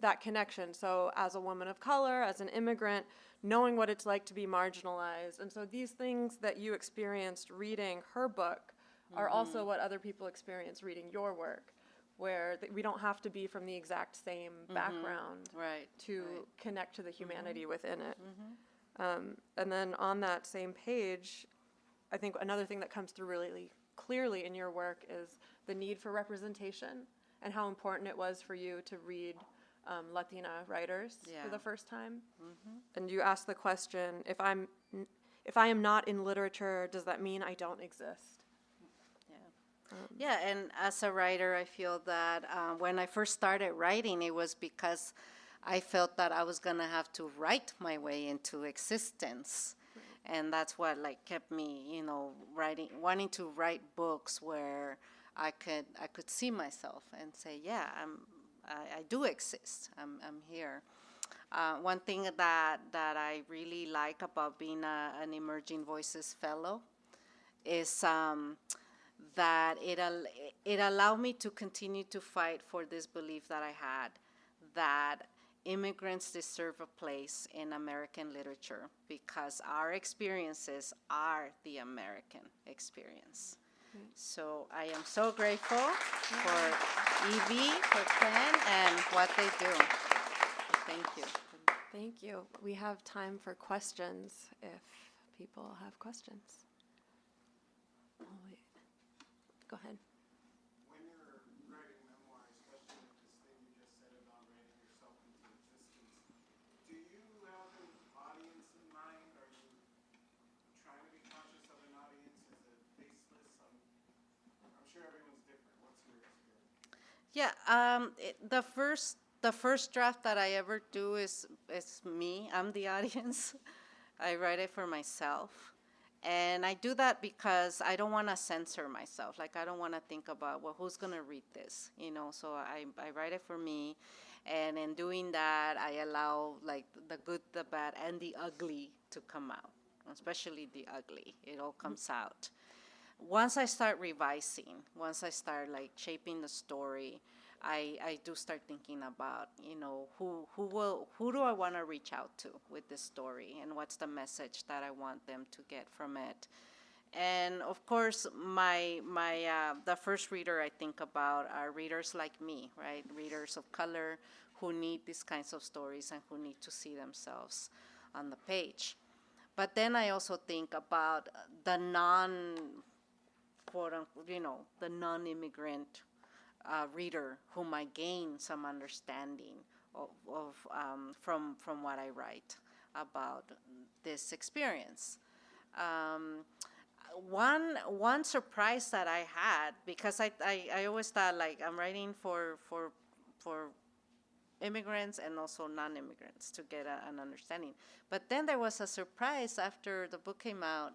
that connection. So as a woman of color, as an immigrant, knowing what it's like to be marginalized. And so these things that you experienced reading her book are also what other people experience reading your work, where we don't have to be from the exact same background right to connect to the humanity within it. And then on that same page, I think another thing that comes through really clearly in your work is the need for representation and how important it was for you to read Latina writers for the first time. And you asked the question, if I am not in literature, does that mean I don't exist? Yeah, and as a writer, I feel that when I first started writing, it was because I felt that I was gonna have to write my way into existence, and that's what like kept me, wanting to write books where I could see myself and say, yeah, I do exist. I'm here. One thing that I really like about being an Emerging Voices Fellow is that it allowed me to continue to fight for this belief that I had, that immigrants deserve a place in American literature because our experiences are the American experience. So I am so grateful for Evie, for Penn, and what they do. Thank you. Thank you. We have time for questions if people have questions. Oh, wait. Go ahead. When you're writing memoirs, especially like this thing you just said about writing yourself into existence, do you have an audience in mind? Are you trying to be conscious of an audience? Is it faceless? I'm sure everyone's different. What's your experience? Yeah, the first draft that I ever do is me. I'm the audience. I write it for myself. And I do that because I don't want to censor myself. Like, I don't want to think about, well, who's going to read this? So I write it for me. And in doing that, I allow, like, the good, the bad, and the ugly to come out, especially the ugly. It all comes out. Once I start revising, once I start, like, shaping the story, I do start thinking about, who do I want to reach out to with this story, and what's the message that I want them to get from it. And of course, the first reader I think about are readers like me, right? Readers of color who need these kinds of stories and who need to see themselves on the page. But then I also think about the quote unquote, the non-immigrant reader whom I gain some understanding of from what I write about this experience. One surprise that I had, because I always thought, like, I'm writing for immigrants and also non-immigrants to get an understanding. But then there was a surprise after the book came out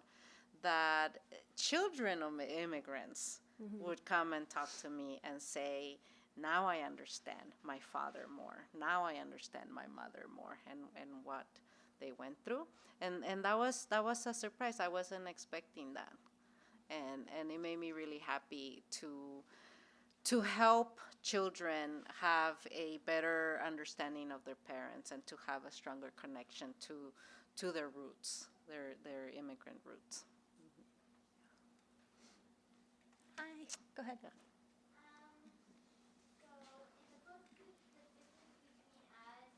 that children of immigrants would come and talk to me and say, now I understand my father more. Now I understand my mother more, and what they went through. And that was a surprise. I wasn't expecting that. And it made me really happy to help children have a better understanding of their parents and to have a stronger connection to their roots, their immigrant roots. Hi. Go ahead. So, in the book, The Difference Between Us,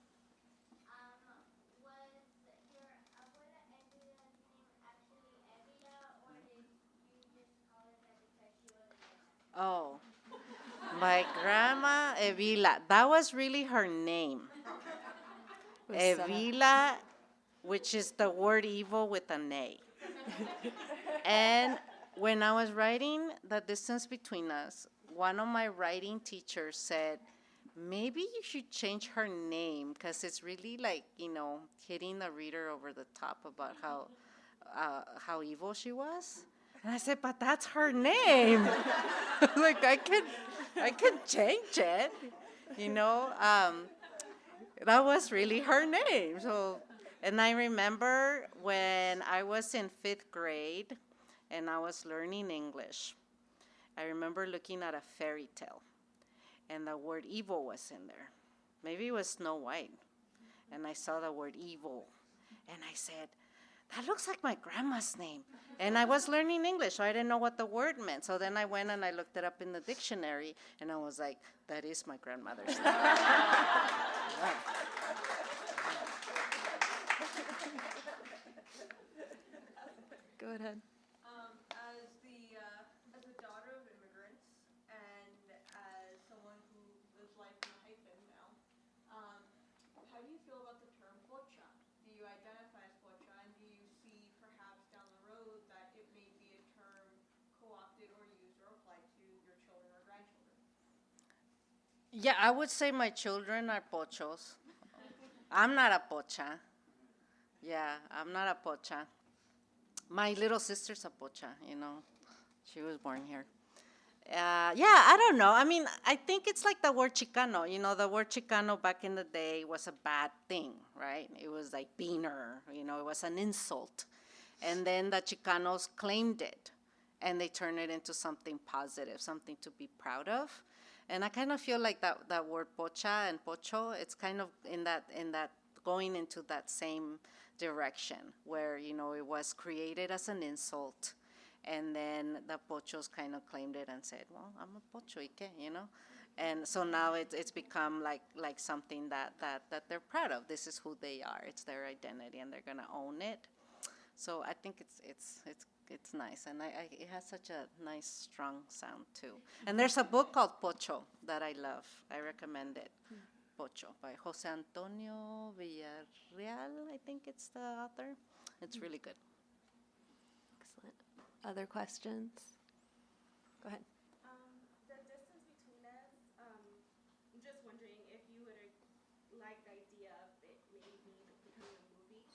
was your abuela Evila's name actually Evila, or did you just call her that because she was a grandma? Oh, my grandma Evila. That was really her name. Evila, which is the word evil with an A. And when I was writing The Distance Between Us, one of my writing teachers said, maybe you should change her name because it's really like, hitting the reader over the top about how evil she was. And I said, but that's her name. Like, I can change it, that was really her name. So, and I remember when I was in 5th grade and I was learning English, I remember looking at a fairy tale and the word evil was in there. Maybe it was Snow White. And I saw the word evil and I said, that looks like my grandma's name. And I was learning English, so I didn't know what the word meant. So then I went and I looked it up in the dictionary, and I was like, that is my grandmother's name. Go ahead. As a daughter of immigrants and as someone who lives life in a hyphen now, how do you feel about the term pocha? Do you identify as pocha, and do you see perhaps down the road that it may be a term co-opted or used or applied to your children or grandchildren? Yeah, I would say my children are pochos. I'm not a pocha. Yeah, I'm not a pocha. My little sister's a pocha, She was born here. I don't know. I mean, I think it's like the word Chicano. The word Chicano back in the day was a bad thing, right? It was like beaner, it was an insult. And then the Chicanos claimed it, and they turned it into something positive, something to be proud of. And I kind of feel like that word pocha and pocho, it's kind of in that going into that same direction where, it was created as an insult. And then the pochos kind of claimed it and said, well, I'm a pocho, ¿y qué? And so now it's become like something that they're proud of. This is who they are. It's their identity, and they're going to own it. So I think it's nice, and it has such a nice, strong sound too. And there's a book called Pocho that I love. I recommend it. Pocho by Jose Antonio Villarreal, I think it's the author. It's really good. Excellent. Other questions? Go ahead. The distance between us, I'm just wondering if you would like the idea of it maybe becoming a movie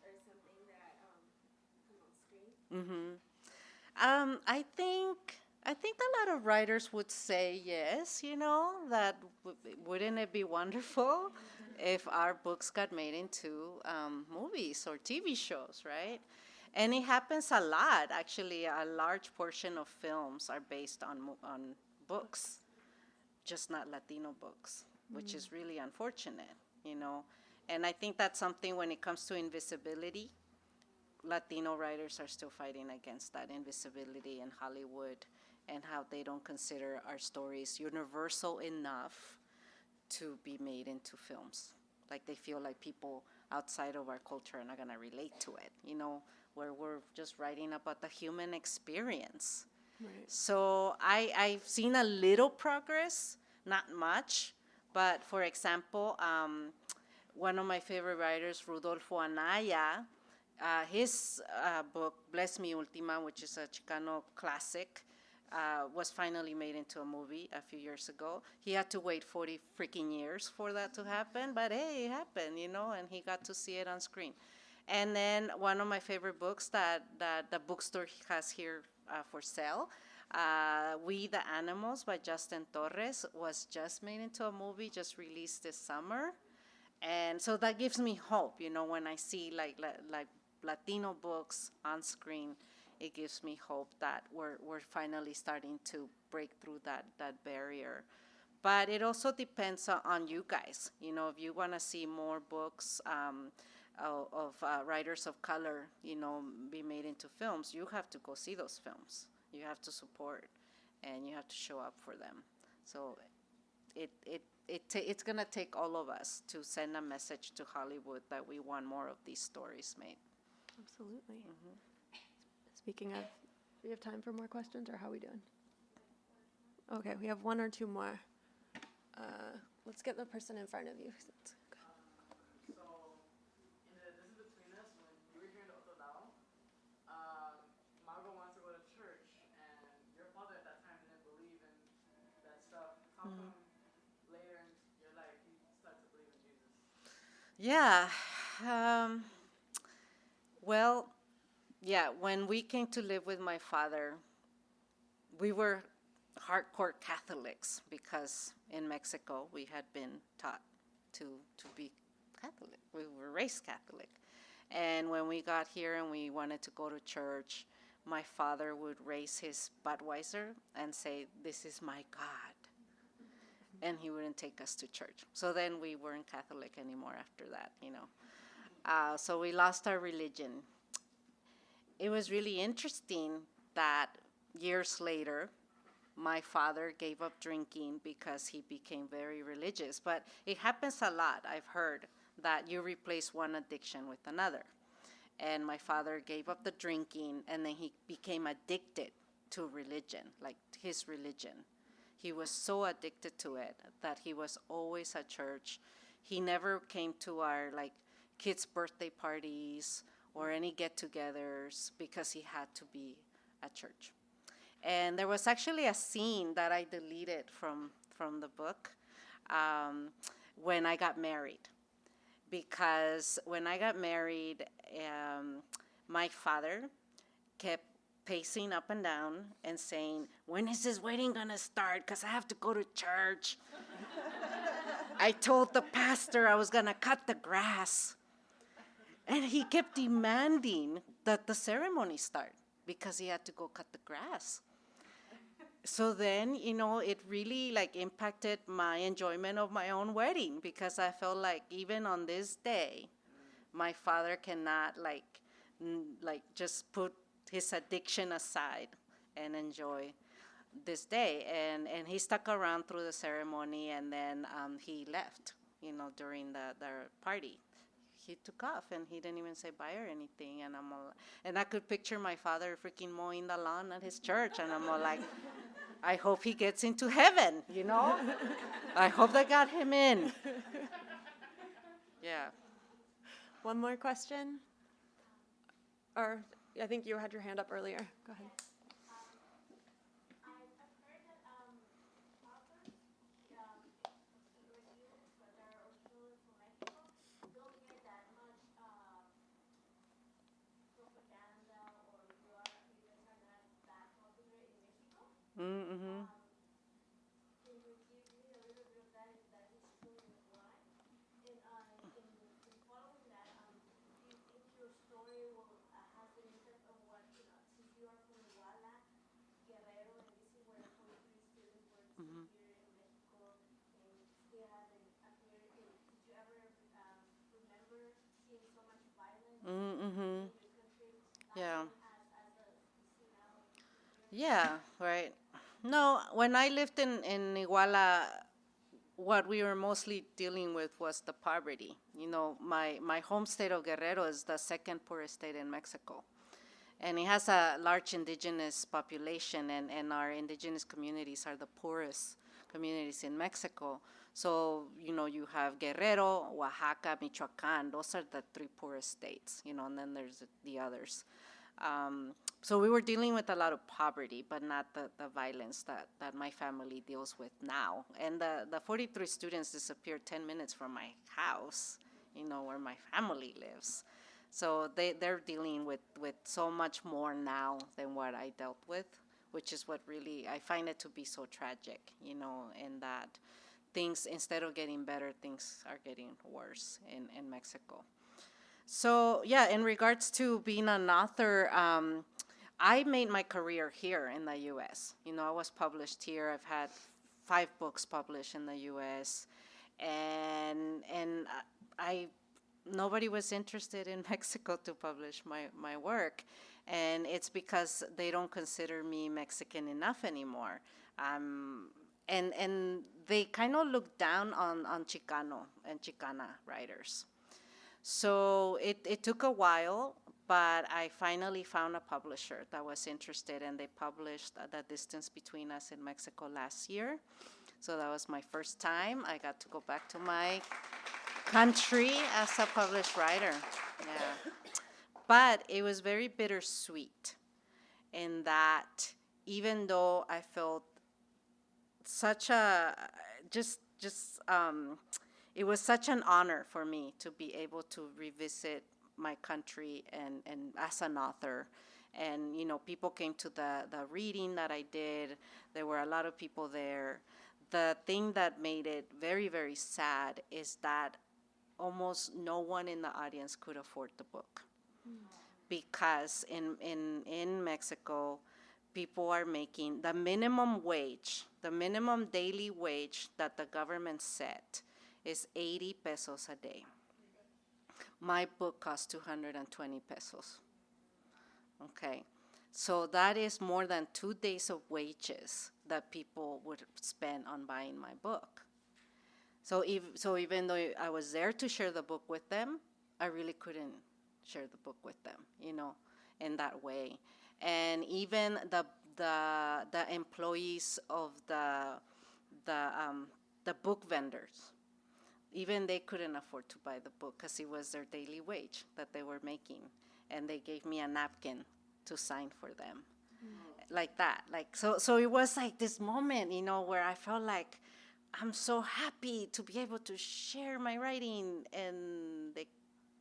or something that comes on screen. I think a lot of writers would say yes, that wouldn't it be wonderful if our books got made into movies or TV shows, right? And it happens a lot. Actually, a large portion of films are based on books, just not Latino books, which is really unfortunate, And I think that's something when it comes to invisibility. Latino writers are still fighting against that invisibility in Hollywood and how they don't consider our stories universal enough to be made into films. Like they feel like people outside of our culture are not going to relate to it, where we're just writing about the human experience. Right. So I've seen a little progress, not much, but for example, one of my favorite writers, Rodolfo Anaya, his book, Bless Mi Ultima, which is a Chicano classic, was finally made into a movie a few years ago. He had to wait 40 freaking years for that to happen, but hey, it happened, and he got to see it on screen. And then one of my favorite books that the bookstore has here for sale, We the Animals by Justin Torres, was just made into a movie, just released this summer. And so that gives me hope, when I see like Latino books on screen, it gives me hope that we're finally starting to break through that barrier. But it also depends on you guys. If you want to see more books writers of color, be made into films, you have to go see those films. You have to support, and you have to show up for them. So it's going to take all of us to send a message to Hollywood that we want more of these stories made. Absolutely. Speaking of, do we have time for more questions, or how are we doing? Okay, we have one or two more. Let's get the person in front of you. So, this is between us. When you were here in Otolao, Margot wants to go to church, and your father at that time didn't believe in that stuff. How come later in your life you start to believe in Jesus? Yeah. Well, yeah, when we came to live with my father, we were hardcore Catholics because in Mexico we had been taught to be Catholic. We were raised Catholic. And when we got here and we wanted to go to church, my father would raise his Budweiser and say, "This is my God." And he wouldn't take us to church. So then we weren't Catholic anymore after that, So we lost our religion. It was really interesting that years later, my father gave up drinking because he became very religious. But it happens a lot, I've heard, that you replace one addiction with another. And my father gave up the drinking, and then he became addicted to religion, like his religion. He was so addicted to it that he was always at church. He never came to our kids' birthday parties or any get-togethers because he had to be at church. And there was actually a scene that I deleted from the book when I got married. Because when I got married, my father kept pacing up and down and saying, "When is this wedding gonna start? Because I have to go to church." I told the pastor I was gonna cut the grass. And he kept demanding that the ceremony start because he had to go cut the grass. So then, it really impacted my enjoyment of my own wedding, because I felt like even on this day, my father cannot just put his addiction aside and enjoy this day. And he stuck around through the ceremony, and then he left, during the party. He took off and he didn't even say bye or anything. And I could picture my father freaking mowing the lawn at his church, and I'm all like, I hope he gets into heaven, I hope they got him in. Yeah. One more question? Or I think you had your hand up earlier. Go ahead. I've heard that authors, reviews that are originally from Mexico don't get that much propaganda, or you guys are not that popular in Mexico. Mm-hmm. Can you give me a little bit of that, if that is true, and why? And in following that, do you think your story has an impact on what, since you are from Iguala, Guerrero, and this is where 43 students were here in Mexico, and still haven't appeared. Did you ever remember seeing so much violence Mm-hmm. in your country? Yeah. As you see now here? Yeah, right. No, when I lived in Iguala, what we were mostly dealing with was the poverty. My home state of Guerrero is the second poorest state in Mexico. And it has a large indigenous population, and our indigenous communities are the poorest communities in Mexico. So, you have Guerrero, Oaxaca, Michoacan. Those are the three poorest states, and then there's the others. So we were dealing with a lot of poverty, but not the violence that my family deals with now. And the 43 students disappeared 10 minutes from my house, where my family lives. So they're dealing with so much more now than what I dealt with, which is what really, I find it to be so tragic, in that things, instead of getting better, things are getting worse in Mexico. So, yeah, in regards to being an author, I made my career here in the U.S. I was published here. I've had 5 books published in the U.S. And I nobody was interested in Mexico to publish my work. And it's because they don't consider me Mexican enough anymore. And they kind of look down on Chicano and Chicana writers. So it took a while, but I finally found a publisher that was interested, and they published The Distance Between Us in Mexico last year. So that was my first time. I got to go back to my country as a published writer. Yeah. But it was very bittersweet in that even though I felt such a, it was such an honor for me to be able to revisit my country and as an author. And, people came to the reading that I did. There were a lot of people there. The thing that made it very, very sad is that almost no one in the audience could afford the book. Because in Mexico, people are making the minimum wage, the minimum daily wage that the government set is 80 pesos a day. My book cost 220 pesos. Okay. So that is more than 2 days of wages that people would spend on buying my book. So even though I was there to share the book with them, I really couldn't share the book with them, in that way. And even the employees of the book vendors, even they couldn't afford to buy the book because it was their daily wage that they were making, and they gave me a napkin to sign for them, like that. So it was like this moment, where I felt like I'm so happy to be able to share my writing, and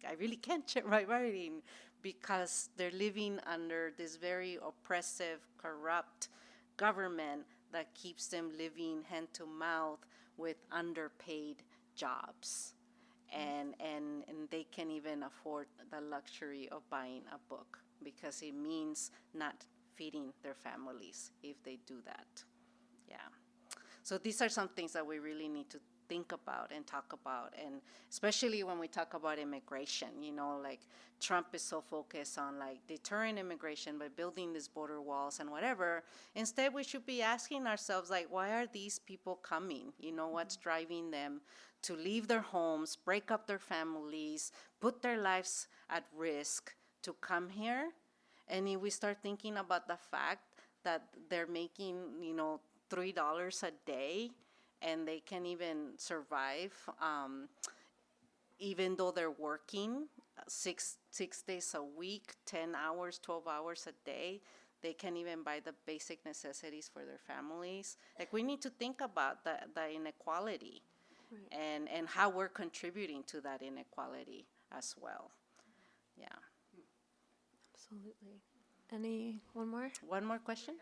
I really can't share my writing because they're living under this very oppressive, corrupt government that keeps them living hand to mouth with underpaid jobs. And they can't even afford the luxury of buying a book because it means not feeding their families if they do that. Yeah. So these are some things that we really need to think about and talk about, and especially when we talk about immigration, like Trump is so focused on deterring immigration by building these border walls and whatever. Instead, we should be asking ourselves, why are these people coming? What's driving them to leave their homes, break up their families, put their lives at risk to come here? And if we start thinking about the fact that they're making, $3 a day, and they can't even survive, even though they're working 6 days a week, 10 hours, 12 hours a day. They can't even buy the basic necessities for their families. We need to think about the inequality, right, and how we're contributing to that inequality as well. Yeah. Absolutely. One more? One more question?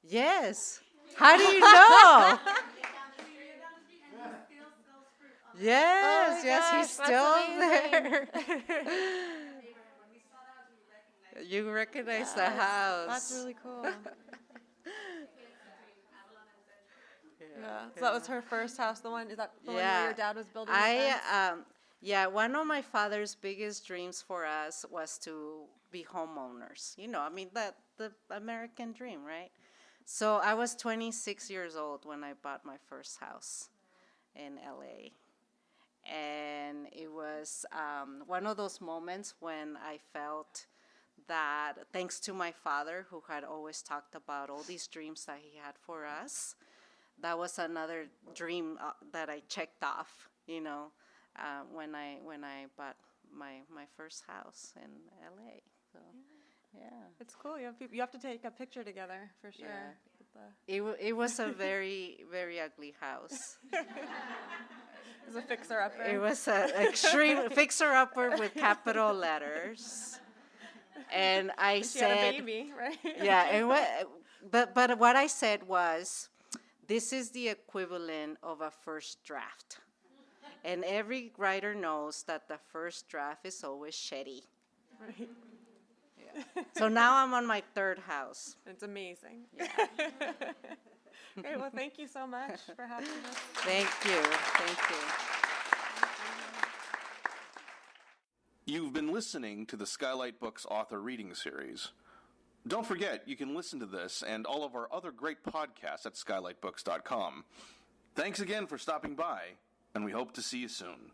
Yes. How do you know? Yes, he's still there. You recognize the house. That's really cool. Yeah. So that was her first house. Is that the one where your dad was building? One of my father's biggest dreams for us was to be homeowners. The American dream, right? So I was 26 years old when I bought my first house in LA. And it was one of those moments when I felt that thanks to my father, who had always talked about all these dreams that he had for us, that was another dream that I checked off, when I bought my first house in LA. So. Yeah, it's cool. You have to take a picture together for sure. Yeah. It was a very, very ugly house. It was a fixer-upper. It was an extreme fixer-upper with capital letters. And I she said, had a baby, right? Yeah, but what I said was, this is the equivalent of a first draft. And every writer knows that the first draft is always shitty. Right. So now I'm on my third house. It's amazing. Yeah. Great. Well, thank you so much for having us. Thank you. Thank you. You've been listening to the Skylight Books author reading series. Don't forget, you can listen to this and all of our other great podcasts at skylightbooks.com. Thanks again for stopping by, and we hope to see you soon.